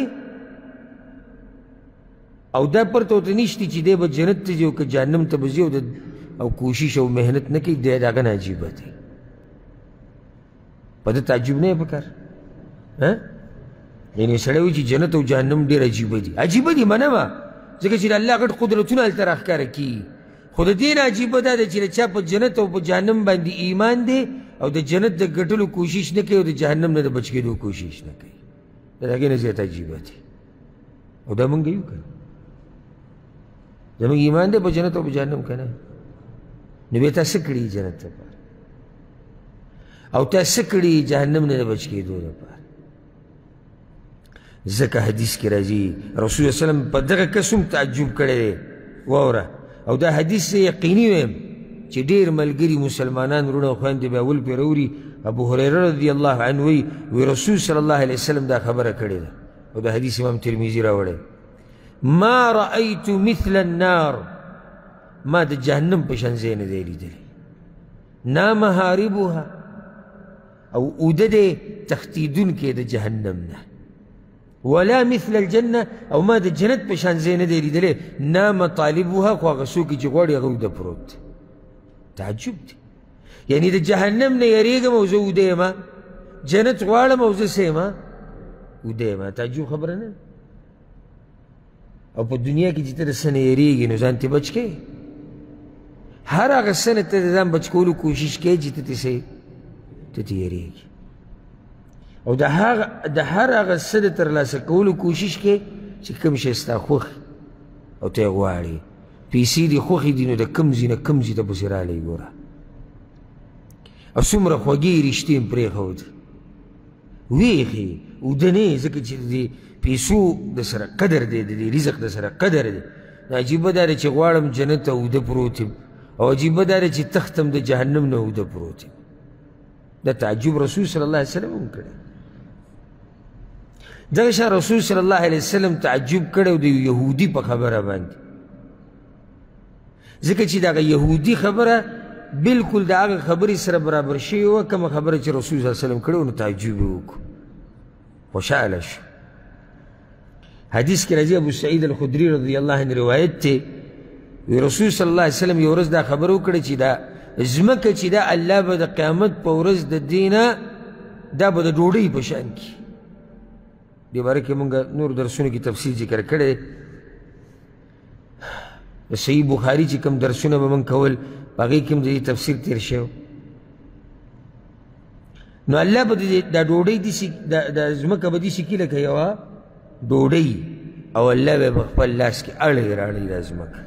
[SPEAKER 1] او دا پرته ورته نشتی چې دی به جنت ته ځي او که جهنم ته به ځي او کوشش او محنت نه کوي دی د هغه نه عجیبه دی په ده تعجب نه یې پکار یعنې سړی وایي چې جنت او جهنم ډېر عجیبه دي عجیبه دي منمه ځکه چې د الله غټ قدرتونه هلته راښکاره کېږي خو د دې نه عجیبه دا ده چې د چا په جنت او په جهنم باندې ایمان دی او د جنت د ګټلو کوشش نه کوي او د جهنم نه د بچ کېدو کوشش نه کوي د هغې نه زیات عجیبه دی او دا مونږ یو که زمونږ ایمان دی په جنت او په جهنم که نه نو بیا تا څه کړي جنت لپاره او تا څه کړي جهنم نه د بچ کېدو لپاره ځکه حدیث کې راځي رسول الله وسلم په دغه کس هم تعجب کړی دی واوره او دا حدیث زه یقیني ویم چې ډېر ملګري مسلمانان وروڼه او خویندې به اول پرې راوري ابو هریره رضی الله عنه وی رسول صلی الله علیه وسلم دا خبره کړې ده او دا حدیث امام ترمذي راوړی ما رأیت مثل النار ما د جهنم په شان ځای نه دی لیدلی نا محاربها او اوده دی تښتېدونکی د جهنم نه ولا مثل الجنه او ما د جنت په شان ځای نه دی لیدلی نا مطالبها خو هغه څوک چې غواړي هغه اوده پروت دی تعجب دی یعنی د جهنم نه یریږم او زه اوده یم جنت غواړم او زه څه یم اوده یم تعجب خبره نه او په دنیا کې چې ته د څه نه یریږي نو ځان ترې بچ کوې هر هغه څه نه ته د ځان بچ کولو کوشش کوې چې ته ته ترې یریږي او د هر هغه څه د ترلاسه کولو کوشش کوې چې کوم شی ستا خوښ او ته یې غواړې پیسې دې خوښې دي نو د کوم ځای نه کوم ځای ته پسې رالی ګوره او څومره خوږې رښتې م پرېښود ویښې اوده نه یې ځکه چې د پیسو د سره قدر دی د دې رزق د سره قدر دی نو عجیبه دا ده چې غواړم جنت ته اوده پروت یم او عجیبه دا ده چې تختم د جهنم نه اوده پروت یم دا تعجب رسول صلی الله علیه وسلم هم کړی دغه شان رسول صلی الله علیه وسلم تعجب کړی د یهودي په خبره باندې ځکه چې دغه یهودي خبره بلکل د هغه خبرې سره برابر شوې وه کومه خبره چې رسول صلی الله علیه وسلم کړې وه نو تعجب یې وکړو خوشحاله شو حدیث کې راځي ابو سعید الخدري رضی الله عنه روایت دی وی رسول صلی الله علیه وسلم یو ورځ دا خبره وکړه چې دا ځمکه چې دا الله به د قیامت په ورځ د دې نه دا به د ډوډۍ په شان کړي دې باره کې مونږ نور درسونو کې تفصیل ذکر کړی د صحیح بخاري چې کوم درسونه به مونږ کول په هغې کې هم د دې تفسیر تېر شوی نو الله به دا ډوډۍ دا ځمکه به داسې کړي لکه یوه ډوډۍ او الله به په خپل لاس کې اړی راړی دا ځمکه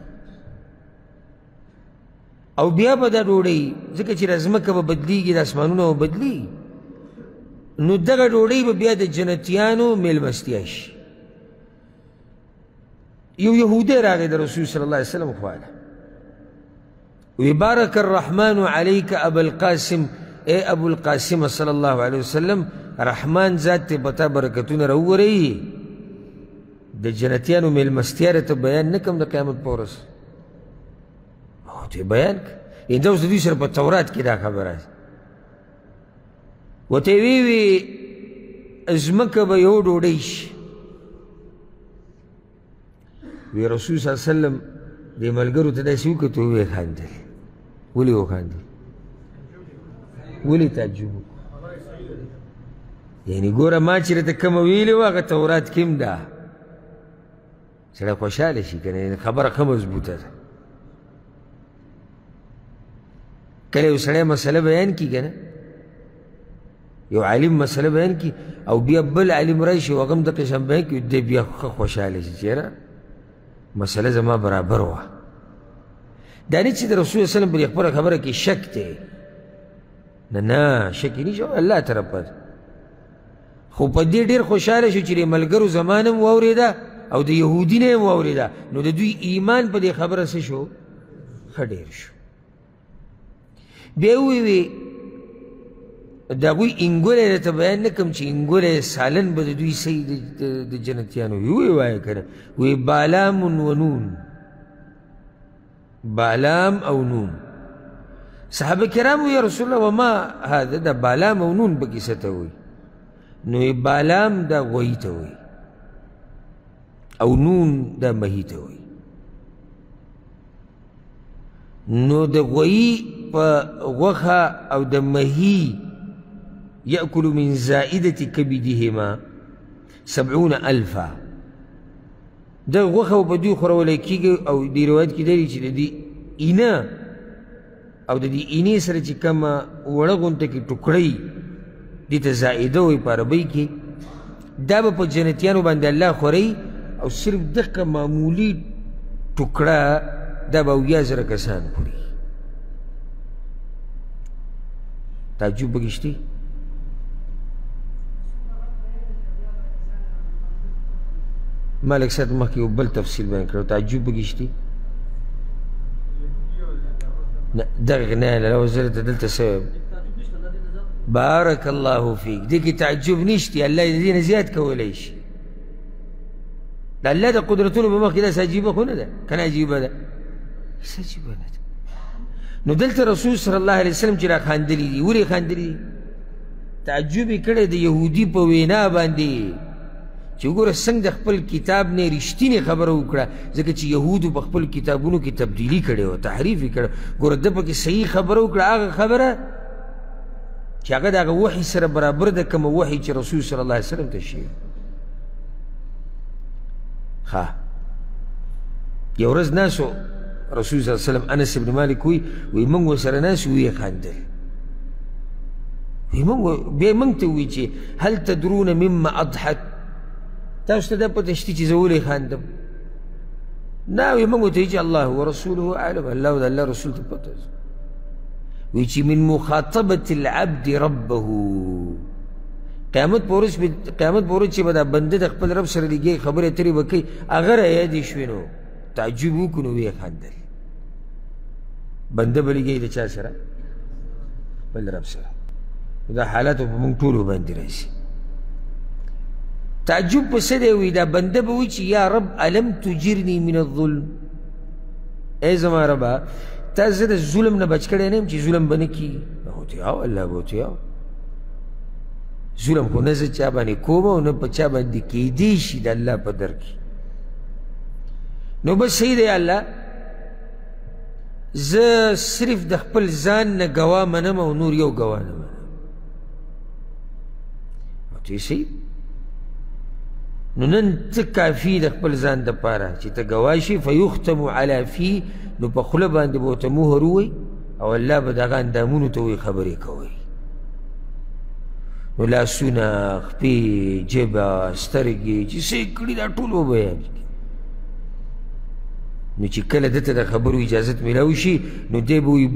[SPEAKER 1] او بیا به دا ډوډۍ ځکه چې دا ځمکه به بدلیږي د اسمانونه به بدلیږي نو دغه ډوډۍ به بیا د جنتیانو میلمستیا شي یو یهودی راغی د رسول صلی الله علیه وسلم خواله وی بارک الرحمن علیک ابا القاسم اے ابو القاسم صلی الله علیه وسلم رحمان ذات ته پتا برکتونه راوورئ د جنتیانو میلمستیا راته بیان نه کړم د قیامت په ورځ او ته بیان کړه دا اوس د دوی سره په تورات کې دا خبره ورته یې وی ځمکه به یو ډوډۍ شي وی رسول صلی الله علیه وسلم دې ملګرو ته داسې وکتل ویې خندل ولې وخندل ولې تعجب یعنې ګوره ما چې راته کومه ویلې وه هغه تورات کې هم ده سړی خوشحاله شي که نه خبره ښه مضبوطه ده کله یو سړی مسله بیان کړي که نه یو عالم مسله بیان کړي او بیا بل عالم راشي او هغه هم دقې شان بیان کړي دی بیا ښه خوشحاله شي چې یاره مسله زما برابر وه دا نه چې د رسول الله وسلم پر خپله خبره کې شک دی نه شک یې نشته الله طرفه ده خو په دې ډېر خوشحاله شو چې د ملګرو زمان هم واورېده او د یهودي نه یې هم واورېده نو د دوی ایمان په دې خبره څه شو ښه ډېر شو بیا ووی د هغوی انګولی راته بیان نه کړم چې انګولی سالن به د دوی صحیح د جنتیانو وي ویې وایه که نه وی بالام و نون بالام او نون صحابه کرام وی یا رسول الله وما هذا دا بالام او نون پکې څه ته وایي نو بالام دا غوی ته وایي او نون دا مهی ته وایي. نو د غویي په غوښه او د مهی یأکل من زائدة کبدهما 70,000 د غوښه په دوی خورولی کېږي او دې روایت کې دی چې د دې اینه او د دې اینې سره چې کومه وړه غونته کې ټوکړۍ دې ته زائده وایي په عربۍ کې، دا به په جنتیانو باندې الله خوروي او صرف دغه معمولي ټوکړه دا به 7000 کسان خوري. تعجب پکې شته؟ مالک صاحب مخکې یو بل تفصیل بیان کړی، تعجب پکې شته؟ نه دغه نه لوزره ته دلته څه بارک الله فیک دې کې تعجب نشته، الله دې نه زیات کولی شي. د الله د قدرتونو په مخ کې داسې عجیبه خو نه ده، که نه عجیبه ده؟ هېڅ عجیبه نه ده. نو دلته رسول صلی الله علیه وسلم چې را خاندلي دي، ولې خاندلي دي؟ تعجب یې کړی د یهودي په وینا باندې چې وګوره څنګه د خپل کتاب نه رښتینې خبره وکړه، ځکه چې یهودو په خپل کتابونو کې تبدیلي کړې وه، تحریف یې کړی. ګوره ده پکې صحیح خبره وکړه، هغه خبره چې هغه د هغه وحي سره برابر ده، کومه وحي چې رسول صلی الله علیه وسلم ته شوي. ښه یو ورځ ناسو رسول صلی الله علیه وسلم انس بن مالک وی موږ ورسره ناست وو، ویې خندل. بیا موږ ته ووایي چې هل تدرون مما اضحک، تاسو ته دا پته شته چې زه ولې خاندم؟ نه وایي موږ ورته وایي چې الله ورسوله اعلم، الله او د الله رسول ته پته ده. وایي چې من مخاطبة العبد ربه، قیامت په ورځ چې به دا بنده د خپل رب سره لګي خبرې اترې به کوي، هغه را یادې شوې نو تعجب وکړو، نو ویې خندل. بنده به لګي د چا سره؟ خپل رب سره. دا حالاتو په موږ ټولو باندې راځي. تعجب په څه دی؟ وایي دا بنده به وایي چې یا رب الم تجرني من الظلم، ای زما ربه تا زه د ظلم نه بچ کړی نه یم چې ظلم به نه کېږي. ورته یاو الله به ورته یاو ظلم خو نه زه چا باندې کوم او نه په چا باندې کېدی شي د الله په در کې. نو بس صحیح دی الله، زه صرف د خپل ځان نه ګواه منم او نور یو ګواه نه منم. ورته صحیح، نو نن ته کافي د خپل ځان دپاره چې ته ګواه شي. فیختم علی فی، نو په خوله باندې به ورته مهر ووایي او الله به دغه اندامونو ته وایي خبرې کوئ. نو لاسونه، خپې، جبه، سترګې چې څه یې کړي دا ټول به بیان کړي. نو چې کله دته د خبرو اجازت میلاو شي نو دی به وایي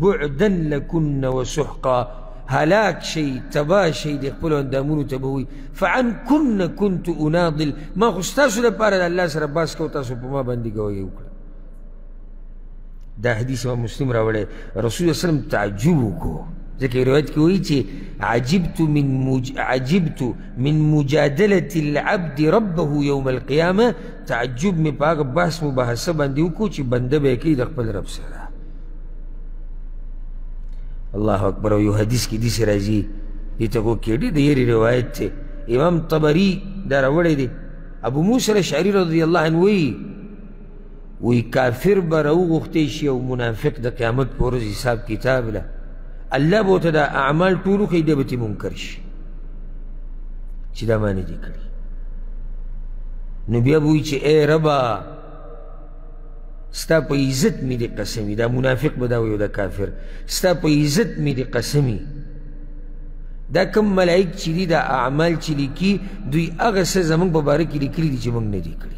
[SPEAKER 1] بعدا لکن وسحقا، هلاک شي تباه شي د خپلو اندامونو ته به وایي فعنکن کنت اناضل، ما خو ستاسو لپاره د الله سره بحث کو، تاسو په ما باندې ګویې وکړه. دا حدیث امام مسلم راوړی. رسول صلی الله علیه وسلم تعجب وکړو، ځکه روایت کې وایي چې عجبت من مجادلة العبد ربه یوم القیامه، تعجب مې په هغه بحث مباحثه باندې وکړو چې بنده به یې کوي د خپل رب سره. الله اکبر. او یو حدیث کې داسې راځي، دې ته خو کې د یېرې روایت دی، امام طبري دا راوړی دی. ابو موسی الاشعري رضی الله عنه وی کافر به راوغوښتی شي او منافق د قیامت په ورځ حساب کتاب له الله به ورته دا اعمال ټول وښیي، دی به ترې منکر شي چې دا ما نه دي کړي. نو بیا به وایي چې ای ربه ستا په عزت مې دې قسمي، دا منافق به دا وایي او دا کافر، ستا په عزت مې دې قسمي دا کوم ملائک چې دي دا اعمال چې لیکي دوی هغه څه زموږ په باره کې لیکلي دي چې موږ نه دي کړي.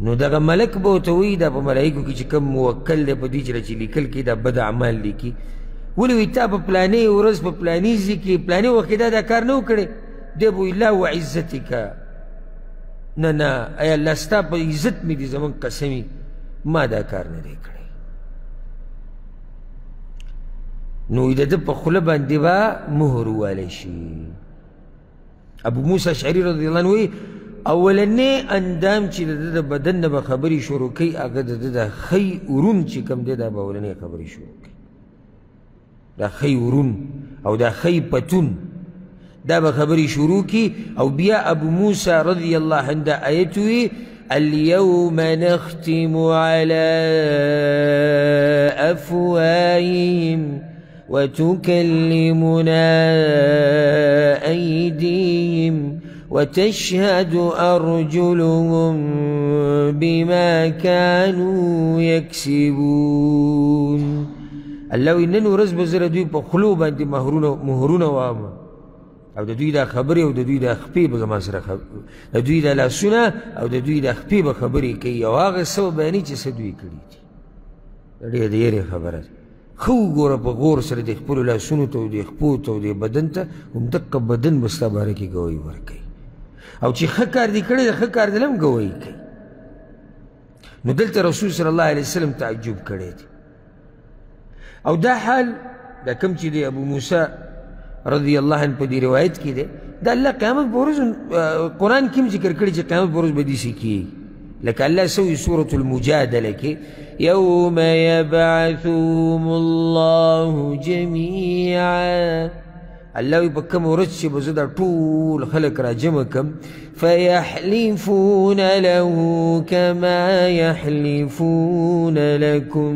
[SPEAKER 1] نو دغه ملک به ورته وایي دا په ملایکو کې چې کوم موکل دی په دې چې لیکل کې دا بد اعمال لیکي، ولې وایي تا په پلانې ورځ په پلانې ځای کې پلانې وخت کې دا کار نه و کړی؟ دی به وایي لا وعزتک، نه نه ای الله ستا په عزت مې دي زموږ قسمي ما دا کار نه دی کړی. نو د ده په خوله باندې به مهر ووالی شي. ابو موسی اشعري رضی الله عنه وایي اولنې اندام چې د ده د بدن نه به خبرې شروع کوي هغه د ده د خی ورون چې کوم دی دا به اولنې خبرې شروع کوي. دا خی ورون او دا خی پتون دا به خبرې شروع کی او بیا ابو موسی رضی الله عنه دا آیت وی اليوم نختم على أفواههم وتكلمنا أيديهم وتشهد أرجلهم بما كانوا يكسبون. الله إنن ورځ به زه دوی په خولو باندې مهرونه واما او د دوی دا خبرې او د دوی دا خپې به زما سره د دوی دا لاسونه او د دوی دا خپې به خبرې کوي او هغه څه به بیانوي چې څه دوی کړي دي. دا ډېره د یېرې خبره ده. ښه وګوره په غور سره د خپلو لاسونو ته او د خپو ته او د بدن ته همدقه بدن به ستا باره کې ګواهي ورکوي او چې ښه کار دې کړی د ښه کار دې هم ګواهي کوي. نو دلته رسول صلی الله علیه وسلم تعجب کړی دی او دا حال دا کوم چې دی ابو موسی رضی الله عنه په دې روایت کې دی دا الله قیامت په ورځ قرآن کې هم ذکر کړی چې قیامت په ورځ به داسې کېږي لکه الله سوي سورة المجادله کې يوم يبعثهم الله جميعا الله وي په کومه ورځ چې به زه دا ټول خلک راجمع کړم فيحلفون له كما يحلفون لكم.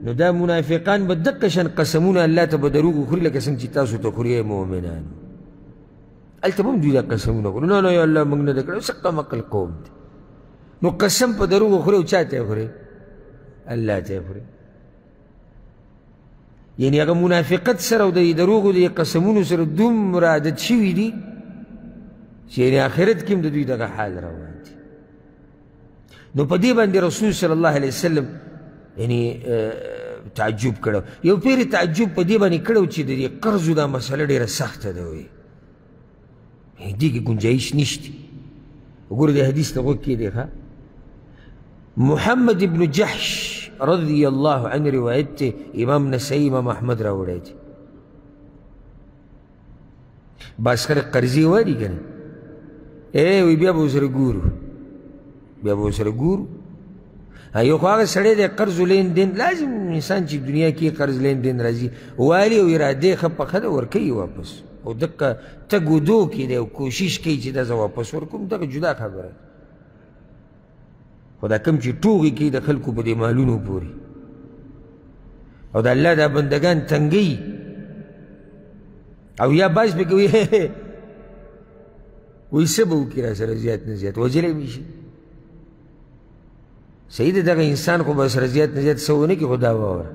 [SPEAKER 1] نو دا منافقان به دقه شان قسمونه الله ته به دروغ وخوري لکه څنګه چې تاسو ته خوري مؤمنانو. هلته به هم دوی دا قسمونه وکړي نه نه یا الله موږ نه ده کړی سقه مقل قوم دی. نو قسم په دروغ وخوري او چا ته یې خوري؟ الله ته یې خوري. یعنې هغه منافقت سره او د دروغو د قسمونو سره دومره عادت شوي دي چې یعنې آخرت کې هم د دوی دغه حال روان دي. نو په دې باندې رسول صلی الله علیه وسلم یعنی تعجب کړو. یو پیر تعجب په دې باندې کړو چې د دې قرضو دا مسله ډېره سخته ده وایي دې کې ګنجایش نشته. وګوره د حدیث ته غوږ کېږدئ ښه. محمد ابن جحش رضی الله عنه روایت دی امام نسائی امام احمد راوړی دی. بعض خلک قرضې واړي که نه وایي بیا به ورسره ګورو بیا به ورسره ګورو. یو خو هغه سړی دی قرض و لین دین لازم انسان چې دنیا کې قرض لین دین راځي والي او ارادې ښه پخه ده ورکوي واپس او دقه تګ و دو کې دی او کوشش کوي چې دا زه واپس ورکوم دغه جدا خبره خو دا کوم چې ټوغې کوي د خلکو په دې مالونو پورې او د الله دا بندګان تنګوي او یا بعض پکې وایي څه به وکړي را سره زیات نه زیات وجلی مې شي. صحیح ده دغه انسان خو به سره زیات نه زیات څه ونه کړي خو دا واوره.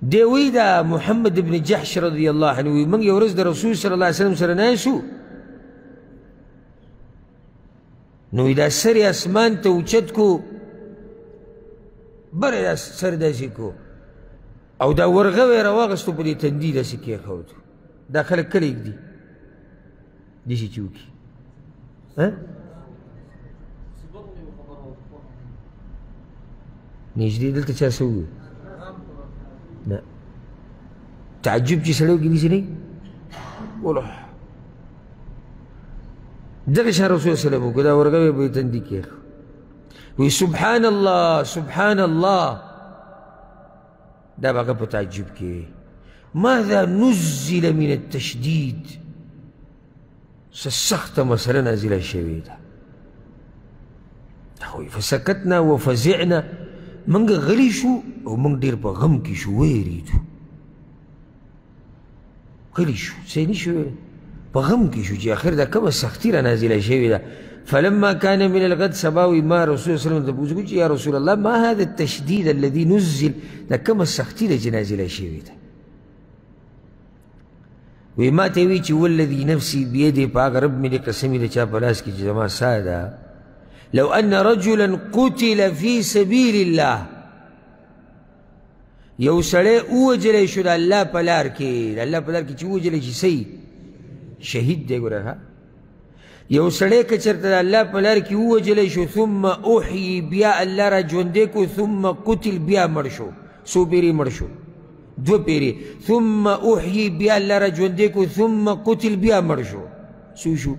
[SPEAKER 1] دی وایي دا محمد ابن جحش رضی الله عنه وایي موږ یو ورځ د رسول صلی الله علیه وسلم سره ناستو نو دا سر یې اسمان ته اوچت کو بره دا سر داسې کو او دا ورغوی یې راواغستو په دې تندي داسې کېښودو. دا خلک کله ږدي داسې چې وکړي نږدې دلته چا څه وویل نه تعجب چې سړی وکړي داسې نه وي دغه شان رسول صلی الله علیه وسلم وکړه دا ورغوی به یې تندي کېښ وایي سبحان الله سبحان الله. دا به هغه په تعجب کې ماذا نزل من التشدید څه سخته مسله نازله شوې ده. وایي فسکتنا وفزعنا موږ غلی شو او موږ ډېر په غم کې شو ویرېدو غلی شو څه یې نه شو په غم کې شو چې آخر دا کومه سختي را نازله شوې ده. فلما كان من الغد سباوي ما رسول الله صلى الله عليه وسلم تبوزو يا رسول الله ما هذا التشديد الذي نزل دا كما السختي ده جنازله شوي ده وما توي چې والذي نفسي بيده باغ رب مې قسمي ده چا بلاس کې جما ساده لو ان رجلا قتل في سبيل الله یو سړی ووجلی شو د الله په لار کې د الله په لار کې چې ووجلی شي صحیح شهید دی ګوره یو سړی که چېرته د الله په لار کې ووجلی شو ثم احیي بیا الله را ژوندی کو ثم قتل بیا مړ شو څو پیرې مړ شو دوه پیرې ثم احیي بیا الله را ژوندی کو ثم قتل بیا مړ شو څو شو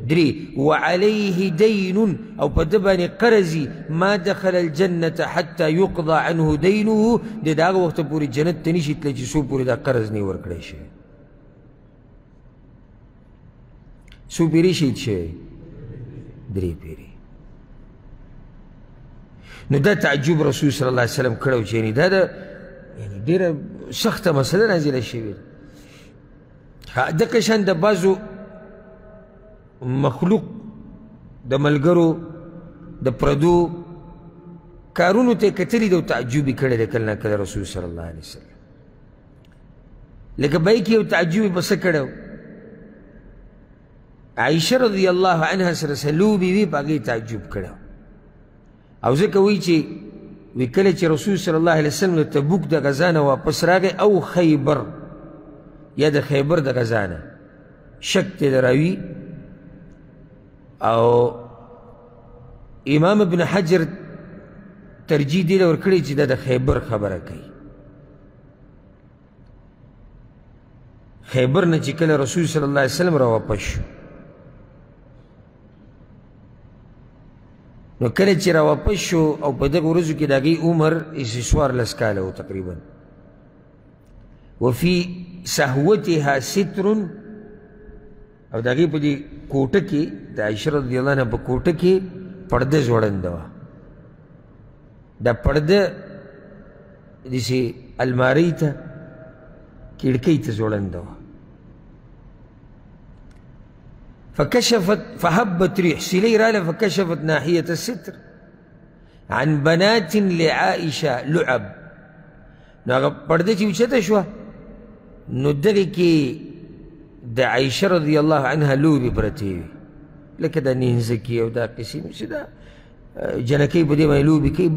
[SPEAKER 1] درې وعليه دین او په ده باندې قرضي ما دخل الجنة حتى يقضى عنه دينه د هغه وخته پورې جنت ته نشي تللی چې څو پورې دا قرض نه ورکړی شي څو پیرې شهید شوی؟ 3 پیرې. نو دا تعجب رسول صلی الله علیه وسلم کړی و چې یعنې دا د ډېره سخته مسله نازله شوې ده. دغه شان د بعضو مخلوق د ملګرو د پردو کارونو ته یې کتلي ده او تعجب یې کړی دی کله نه کله رسول صلی الله علیه وسلم. لکه بای کې یو تعجب یې په څه کړی و؟ عایشه رضی الله عنها سره لوبې وي په هغې تعجب کړی و. او ځکه وایي چې وی کله چې رسول صلی الله علیه وسلم د تبوک د غزا نه واپس راغی او خیبر یا د خیبر د غزا نه، شک دی د راوي، او امام ابن حجر ترجیح دې له ورکړې چې دا د خیبر خبره کوي. خیبر نه چې کله رسول صلی الله علیه وسلم را واپس شو، نو کله چې را واپس شو او په دغه ورځو کې د هغې عمر 14 کاله و تقریبا. وفي صحوتها ستر، او د هغې په دې کوټه کې د عایشه رضی الله عنها په کوټه کې پرده ځوړنده وه. دا پرده داسې المارۍ ته کړکۍ ته ځوړنده وه. فكشفت فهبت ريح سلي راله فكشفت ناحية الستر عن بنات لعائشة لعب. نو هغه پرده چې اوچته شوه نو دغې کې د عایشه رضی الله عنها لوبې پرتې وي، لکه دا نینځکې او دا قصې نو چې دا جنکۍ په دې باندې لوبې کوي،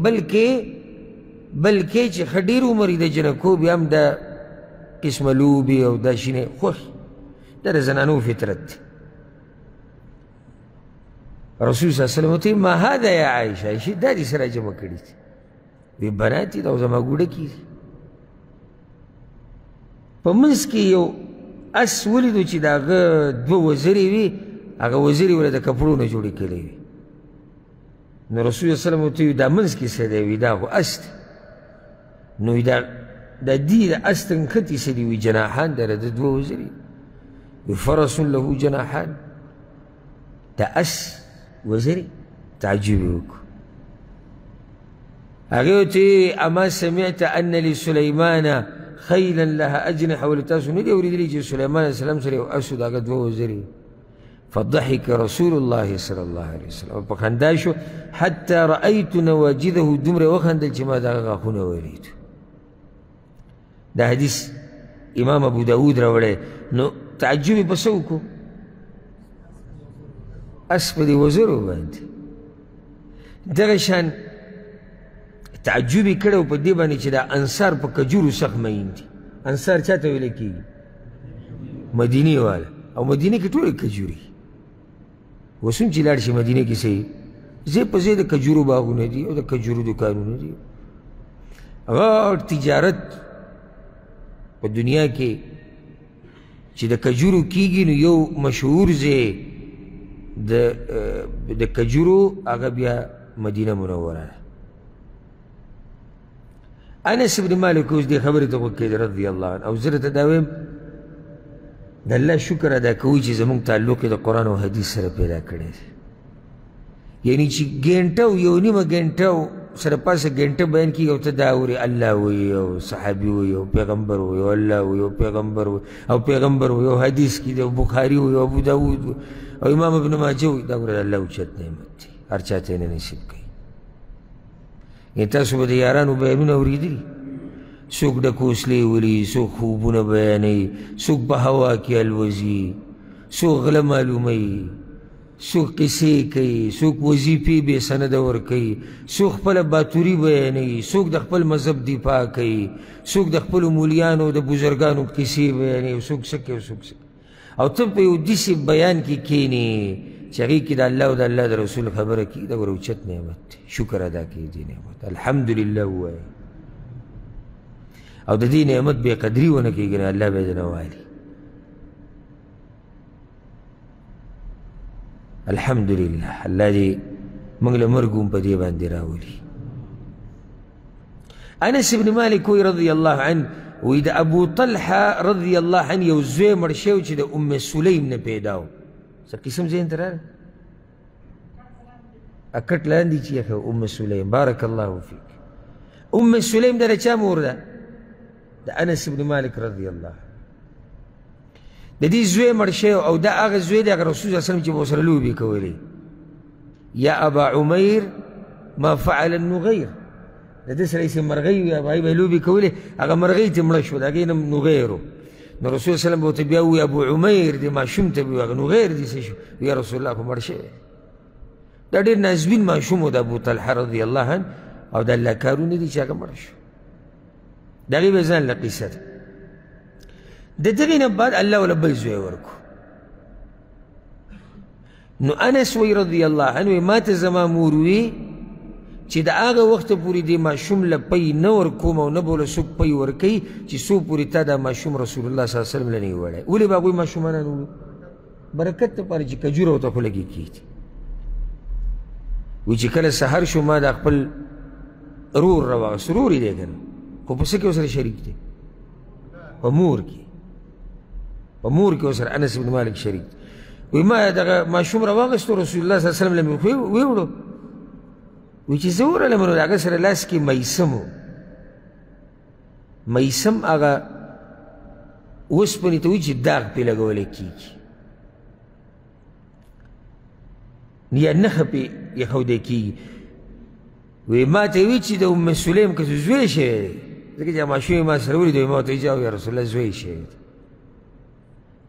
[SPEAKER 1] بلکې چې ښه ډېر عمر یې د جنکو بیا هم دا قسمه لوبې او دا شینې خوښ، دا د زنانو فطرت دی. رسول صلی الله علیه وسلم ورته ما هذا یا عایشه، عایشې دا دې سره جمع کړي دي؟ وی بنات دي دا او زما ګوډکي دي. په منځ کې یو اس ولیدو چې د هغه 2 وزرې وي، هغه وزرې ولې د کپړو نه جوړې کړې وي. نو رسول صلی الله علیه وسلم ورته وي دا منځ کې څه دی؟ وي دا خو اس دی. نو دا د دې د اس تنکتې څه دي؟ وي جناحان دی، د 2 وزرې. وي فرس له جناحان، دا اس وزرې. تعجب یې وکړو. هغې ورته اما سمعت ان لسلیمان خیلا لها اجنحه، ولې تاسو نه دي اورېدلي چې سلیمان علیه السلام سره یو اس و د هغه 2 وزرې؟ فضحك رسول الله صلی الله علیه وسلم، په خندا شو حتی رأیت نواجذه، دومره وخندل چې ما د هغه غاښونه ولیدو. دا حدیث امام ابو داود راوړی. نو تعجب یې په څه وکړو؟ اس په دې وزرو باندې. دغه شان تعجب یې کړی په دې باندې چې دا انصار په کجورو سخت مین دي. انصار چا ته ویلی کېږي؟ مدینې والا. او مدینې کې ټولې کجورې. اوس هم چې لاړ شي مدینې کې څه ځای په ځای د کجورو باغونه دي او د کجورو دوکانونه دي. غټ تجارت په دنیا کې چې د کجورو کېږي، نو یو مشهور ځای د کجورو هغه بیا مدینه منوره ده. انس بن مالک اوس دې خبرې ته غوږ کېد رضی الله عنه. او زه درته دا وایم د الله شکر ادا کوو چې زموږ تعلق یې د قرآن او حدیث سره پیدا کړی دی. یعنې چې ګنټه او یو نیمه ګنټه سره پاسه ګنټه بیان کېږي او ته دا اورې الله وایي او صحابي وایي او پیغمبر وایي او الله وایي او پیغمبر وایي او پیغمبر وایي او حدیث کې دی او بخاري وایي او ابو داود وایي او امام ابن ماجه وایي. دا ګوره د الله اوچت نعمت دی، هر چا ته یې نه نصیب کوي. یعنې تاسو به د یارانو بیانونه اورېدلي، څوک ډک وسلې ولي، څوک خوبونه بیانوي، څوک په هوا کې الوځي، څوک غله معلوموي، څوک قصې کوي، څوک وظیفې بې سنده ورکوي، څوک خپله باتوري بیانوي، څوک د خپل مذهب دفاع کوي، څوک د خپلو مولیانو د بزرګانو قصې بیانوي، څوک څه کوي څوک څه کوي. او ته په یو داسې بیان کې کښېنې چې هغې کې د الله او د الله د رسول خبره کېږي. دا ګوره اوچت نعمت دی، شکر ادا کوي دې نعمت، الحمدلله ووایه. او د دې نعمت بې قدري ونه کېږي نه الله به یې نه والي. الحمدلله. الله دې موږ له مرګ هم په دې باندې راولي. انس بن مالک وایي رضی الله عنه، وایي د ابو طلحه رضی الله عنه یو زوی مړ شوی چې د ام سلیم نه پیدا و. څه قسم ذهن ته راغی اکټ لاندې چې یخه ام سلیم بارک الله فیک ام سلیم د چا مور ده د انس بن مالک رضی الله د دې زوی مړ شوی او دا هغه زوی دی هغه رسول صلی الله علیه وسلم چې به ورسره لوبې کولې یا ابا عمیر ما فعل النغیر د دې سره یې مرغۍ وي هغې به یې لوبې کولې هغه مرغۍ ته مړه شوه د هغې نوم نغیر و نو رسول صلی الله علیه وسلم به ورته بیا ووایي ابو عمیر دې ماشوم ته به هغه نغیر دې څه شو یا رسول الله خو مړ شوی دا ډېر نازبین ماشوم و د ابو طلحه رضی الله عنه او د الله کارونه دي چې هغه مړ شو د هغې به ځان له قیصه ده د دغې نه بعد الله وله بل زوی ورکو نو انس وی رضی الله عنه ما ته زما مور وي چې د هغه وخته پورې دې ماشوم له پی نه ورکوم او نه به له څوک پی ورکوي چې څو پورې تا دا ماشوم رسول الله صلی الله علیه وسلم له نه یې وړی ولې به هغوی ماشومانان وړو برکت دپاره چې کجوره ورته خو لګې کېږي وی چې کله سحر شو ما دا خپل رور راواغست رور یې دی که نه خو په څه کې ورسره شریک دی په مور کې په مور کې ورسره انس بن مالک شریک دی وی ما دغه ماشوم راواغستو رسول الله صلی الله علیه وسلم له مې ویوړو وی چې زه ورغلم نو د هغه سره لاس کې میسم و میسم هغه اوسپنې ته وایي چې داغ پرې لګولی کېږي یا نښه پرې ایښودی کېږي وی ما ته یې وایي چې د ام سلیم که زوی شوی دی ځکه چې ماشوم یې ما سره ولیدو ما ورته وایي یا رسول الله زوی شوی دی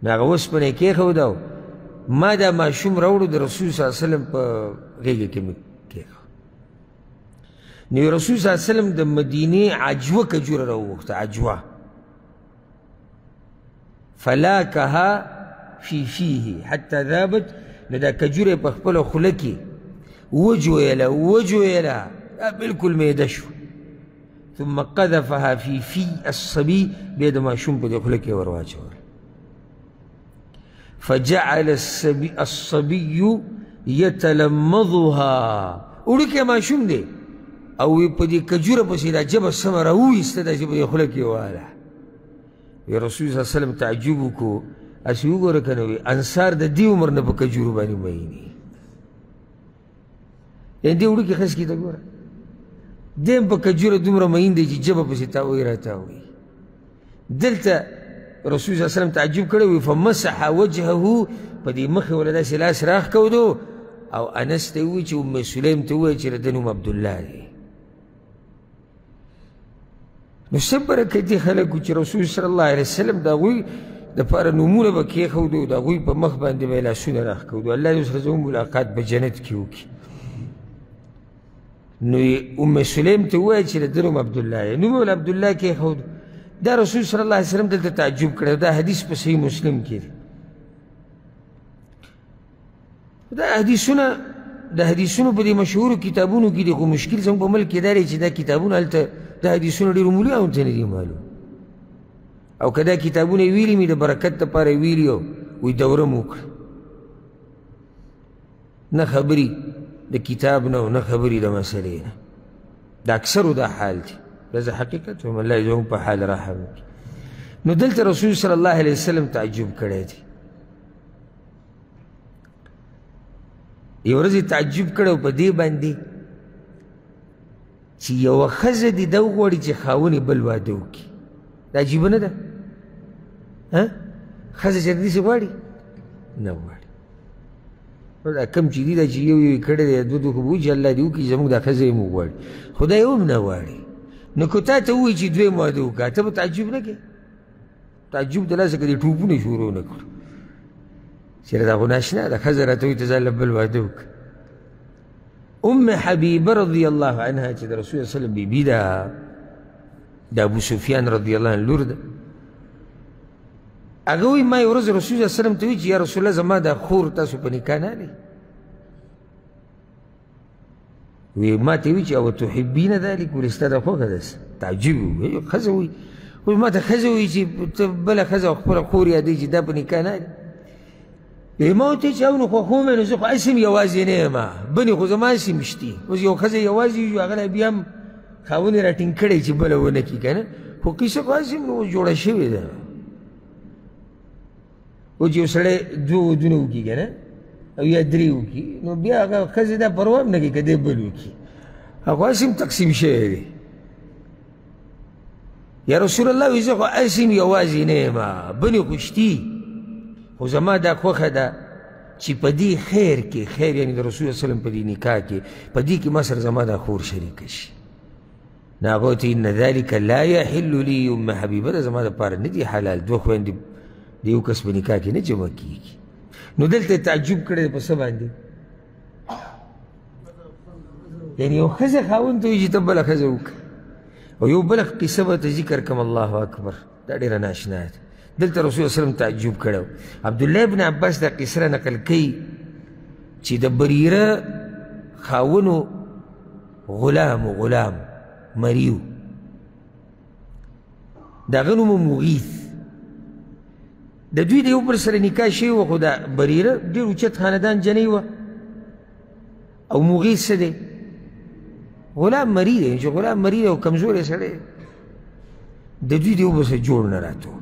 [SPEAKER 1] نو هغه اوسپنه یې کېښوده ما دا ماشوم راوړو د رسول صلی الله علیه وسلم په غېږه کې مې کېښود نو رسول صلی الله علیه وسلم د مدینې عجوه کجوره راوغوښته عجوه فلاکها فی فیه حتی ذابت نو دا کجوره په خپله خوله کې وجویله بلکل میده شو ثم قذفها فی فی الصبي بیا د ماشوم په دې خوله کې ور واچوله فجعل الصبي يتلمضها وړوکی ماشوم دی او په دې کجوره پسې دا جبه سمه راوویسته دا چې په دې خوله کې واله وی رسول صلی الله علیه وسلم تعجب وکړو هسې وګوره که نه وي انصار د دې عمر نه په کجورو باندې مین دي یعنې دې وړوکي خسکي ته ګوره دی هم په کجوره دومره مین دی چې جبه پسې تاویي راتاویي دلته رسول صلی الله علیه وسلم تعجب کړی وي فمسح وجهه په دې مخې وله داسې لاس راښکودو او انس ته یې ووایي چې ام سلیم ته ووایي چې د ده نوم عبدالله دی نو څه برکتي خلک وو چې رسول صلی الله علیه وسلم د هغوی دپاره نومونه به کېښودو د هغوی په مخ باندې به یې لاسونه راښکودو الله دې ورسره زموږ ملاقات په جنت کې وکړي نو ام سلیم ته ووایه چې د ده نوم عبدالله دی نوم یې ول عبدالله کېښودو دا رسول صلی الله علیه وسلم دلته تعجب کړی دا حدیث په صحیح مسلم کې دی دا حدیثونه په دې مشهورو کتابونو کې دي خو مشکل زموږ په ملک کې دا دی چې دا کتابونه هلته دا حدیثونه ډېرو مولیانو ته نه دي معلوم او که دا کتابونه یې ویلي مې د برکت دپاره یې ویلي او وایي دوره مو وکړه نه خبرې د کتاب نه او نه خبرې د مسلې نه د اکثرو دا حال دی دا زه حقیقت وایم الله دې زموږ په حال رحم وکړي نو دلته رسول صلی الله علیه وسلم تعجب کړی دی یو ورځ یې تعجب کړی په دې باندې چې یوه ښځه دې دا وغواړي چې خاوند یې بل واده وکړي دا عجیبه نه ده ښځه چې داسې غواړي نه غواړي دا کم چې دي دا چې یو یو یې کړی دی دوه دوه خو به وایي چې الله دې وکړي زموږ دا ښځه یې مو غواړي خو دا یو هم نه غواړي نو که تا ته ووایي چې دویم واده وکړه ته به تعجب نه کوې تعجب د لاسه که دې ټوپونه شروع نه کړو چېرې دا خو ناشنا ده ښځه راته وایي ته ځان له بل واده وکړه ام حبیبه رضی الله عنها چې د رسول صلی الله علیه وسلم بیبي ده د ابو سفیان رضی الله عنه لور ده هغه وایي ما یو ورځ رسول صلی الله علیه وسلم ته وایي چې یا رسول الله زما دا خور تاسو په نکاح نه اخلئ وی ما ته وایي چې او تحبین ذلک ولې ستا دا خوښه ده تعجب وایي ښځه وایي وایي ما ته ښځه وایي چې ته بله ښځه او خپله خور یادوي چې دا په نکاح نه اخلي وی ما ورته چې او نو خوښوم یې نو زه خو هسې هم یوازې نه یم بنې خو زما هسې هم شتي اوس یو ښځه یوازې وي هغه لا بیا هم خاوند یې راټینګ کړی چې بله ونه کړي که نه خو کیسه خو هسې هم جوړه شوې ده اوس یو سړی دوه ودونه وکړي که نه او یا درې وکړي نو بیا هغه ښځې دا پروا هم نه کوي که دی بل وکړي هغه هسې هم تقسیم شوی دی یا رسول الله وایي زه خو هسې هم یوازې نه یم بلې خو شتي خو زما دا خوښه ده چې په دې خیر کې خیر یعنې د رسول الله وسلم په دې نکاح کې په دې کې ما سره زما دا خور شریکه شي نو هغه ورته ان ذلک لا یحل لي ام حبیبه ده زما دپاره نه دي حلال دوه خویندې د یو کس په نکاح کې نه جمع کېږي نو دلته یې تعجب کړی دی په څه باندې یعنې یو ښځه خاوند ته وایي چې ته بله ښځه وکړه او یو بله قصه به ته ذکر کړم الله اکبر دا ډېره ناشنا ده دلته رسول الله وسلم تعجب کړی عبدالله ابن عباس دا قصه را نقل کوي چې د بریره خاونو غلام مریو د هغه نوم مغیث د دوی د یو بل سره نکاح شوی وه خو دا بریره ډېر اوچت خاندان جنۍ وه او مغیث څه دی غلام مری دی چې غلام مری دی او کمزوری سړی د دوی د یو بل سره جوړ نه راتو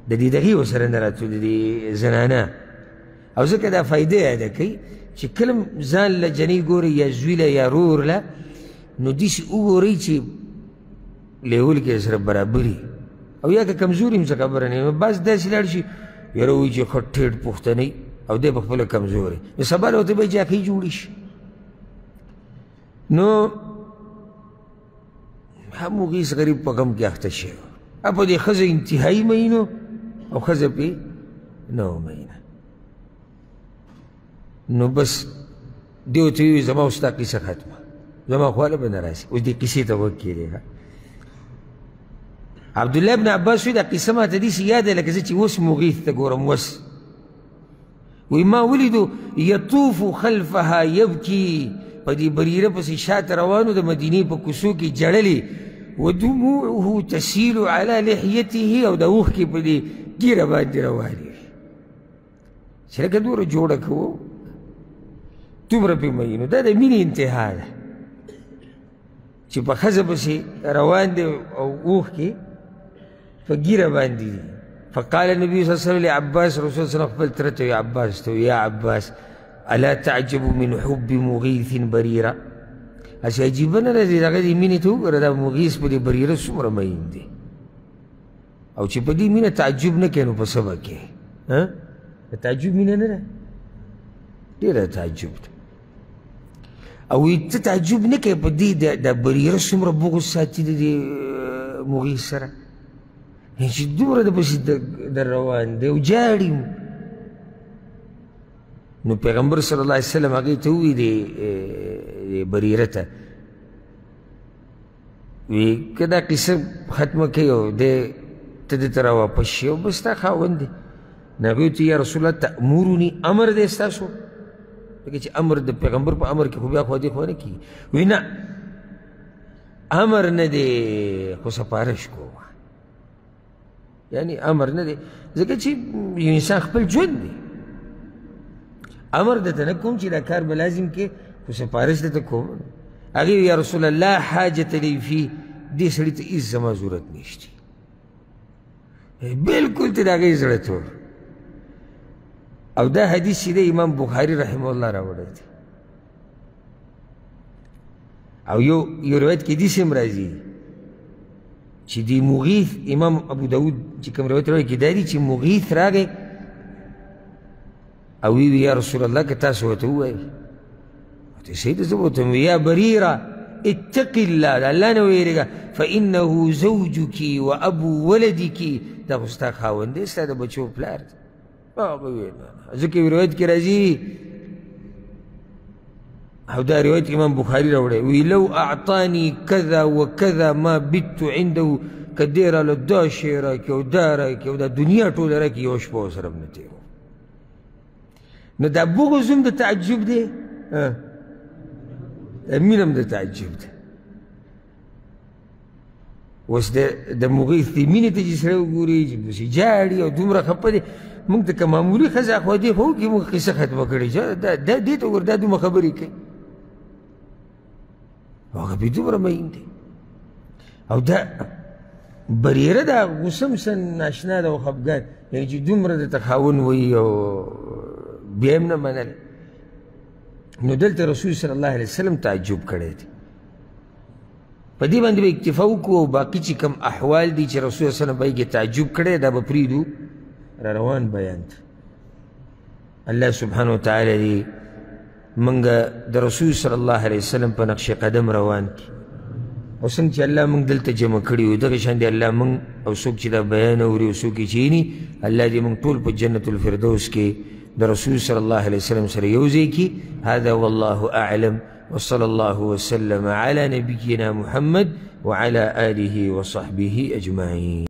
[SPEAKER 1] د دې دغې ورسره نه راتو د دې زنانه او ځکه دا فایده یاده کوي چې کله ځان له جنۍ ګورئ یا زوی له یا رور له نو داسې وګورئ چې لیول کې سره برابري او یا که کمزوري هم څه خبره نه وي بعض داسې لاړ شي یاره وایي چې ښه ټیټ پښتنی او دی په خپله کمزوري نو سبا له ورته به جاکۍ جوړې شي نو هم مغیث غریب په غم کې اخته شوی و په دې ښځه انتهایي مینو او ښځه پې نه و مینه نو بس دې ورته وویل زما اوس ستا قصه ختمه زما خواله به نه راسي اوس دې قصې ته غوږ کېدی عبدالله ابن عباس وایي دا قصه ماته داسې یاده لکه زه چې اوس مغیث ته ګورم اوس وایي ما ولیدو یطوف خلفها یبکي په دې بریره پسې شاته روانو د مدینې په کوڅو کې جړلې ودموعه تسیل علی لحیته او د اوښکې په دې ږیره باندې روانې وي چې لکه دومره جوړه کوو دومره پې مینو دا د مینې انتها ده چې په ښځه پسې روان دی او اوښکې په ږیره باندې دي فقال النبي صلی الله علیه وسلم لعباس رسول الله صلی الله خپل تره ته وایي عباس ته یا عباس الا تعجب من حب مغیث بریره هسې عجیبه نه ده چې هغه دې مینې ته وګوره دا مغیث په دې بریره څومره مین دی او چې په دې مینه تعجب نه کوې نو په څه به کوې د تعجب مینه نه ده ډېره تعجب ده او ته تعجب نه کوې په دې د بریره څومره بغض ساتي د دې مغیث سره چې دومره د پسې در روان دی او جاړي نو پیغمبر صلی الله علیه وسلم هغې ته ووایي د بریره ته وی که دا قصه ختمه کوي او دی ته دې ته راواپس شي او بس ستا خاوند دی نو هغې ورته یا رسول الله تأمروني امر دی ستاسو لکه چې امر د پیغمبر په امر کې خو بیا خوا دې خوا نه کېږي وی نه امر نه دی خو سپارش کوه یعنی امر نه دی ځکه چې یو انسان خپل ژوند دی امر درته نه کوم چې دا کار به لازم کې خو سپارش درته کوم هغې یا رسول الله لا حاجت لی فی دې سړي ته هېڅ زما ضرورت نشته بلکل ته د هغې زړه تور او دا حدیث چې دی امام بخاري رحمه الله راوړی دی او یو روایت کې داسې هم راځي چې دی مغیث امام ابو داود چې کوم روایت راوړی کې دا دي چې مغیث راغی او وی یا رسول الله که تاسو ورته ووایئ ورته صحیح ده زه به ورته یا بریره اتق الله د الله نه ویرېږه فانه زوجک و ابو ولدک دا خو ستا خاوند دی ستا د بچو پلار دی هغه وویل ځکه یو روایت کې راځي او دا روایت امام بخاري راوړی وی لو اعطانی کذا و کذا ما بت عنده که دې راله دا شی راکړي او دا راکړي او دا دنیا ټوله راکړي یوه شپه ورسره به نه تېروم نو دا بغض هم د تعجب دی مینه هم د تعجب دی اوس د مغیث دې مینې ته چې سړی وګوري چې پسې جاړي او دومره خفه دی موږ ته که معمولي ښځه اخوا دې خو وکړي موږ قصه ختمه کړې چې دې ته وګوره دا دومره خبرې کوي او هغه پې دومره مین دی او دا بریره دا غوسه هم څه ناشنا ده او خفګان یعنې چې دومره درته خاوند وایي او بیا هم نه منل نو دلته رسول صلی الله علیه وسلم تعجب کړی دی. په دې باندې به اکتفا وکړو او باقي چې کوم احوال دي چې رسول صلی الله علیه وسلم به یې تعجب کړی دا به پرېږدو را روان بیان ته. الله سبحانه وتعالی دې موږ د رسول صلی الله علیه وسلم په نقش قدم روان کړي او څنګه چې الله موږ دلته جمع کړي وو دغه شان دې الله موږ او څوک چې دا بیان اوري او څوک یې چیني الله دې موږ ټول په جنت الفردوس کې د رسول صلی الله علیه وسلم سره یو ځای کړي. هذا والله اعلم وصلى الله وسلم على نبينا محمد وعلى آله وصحبه أجمعين.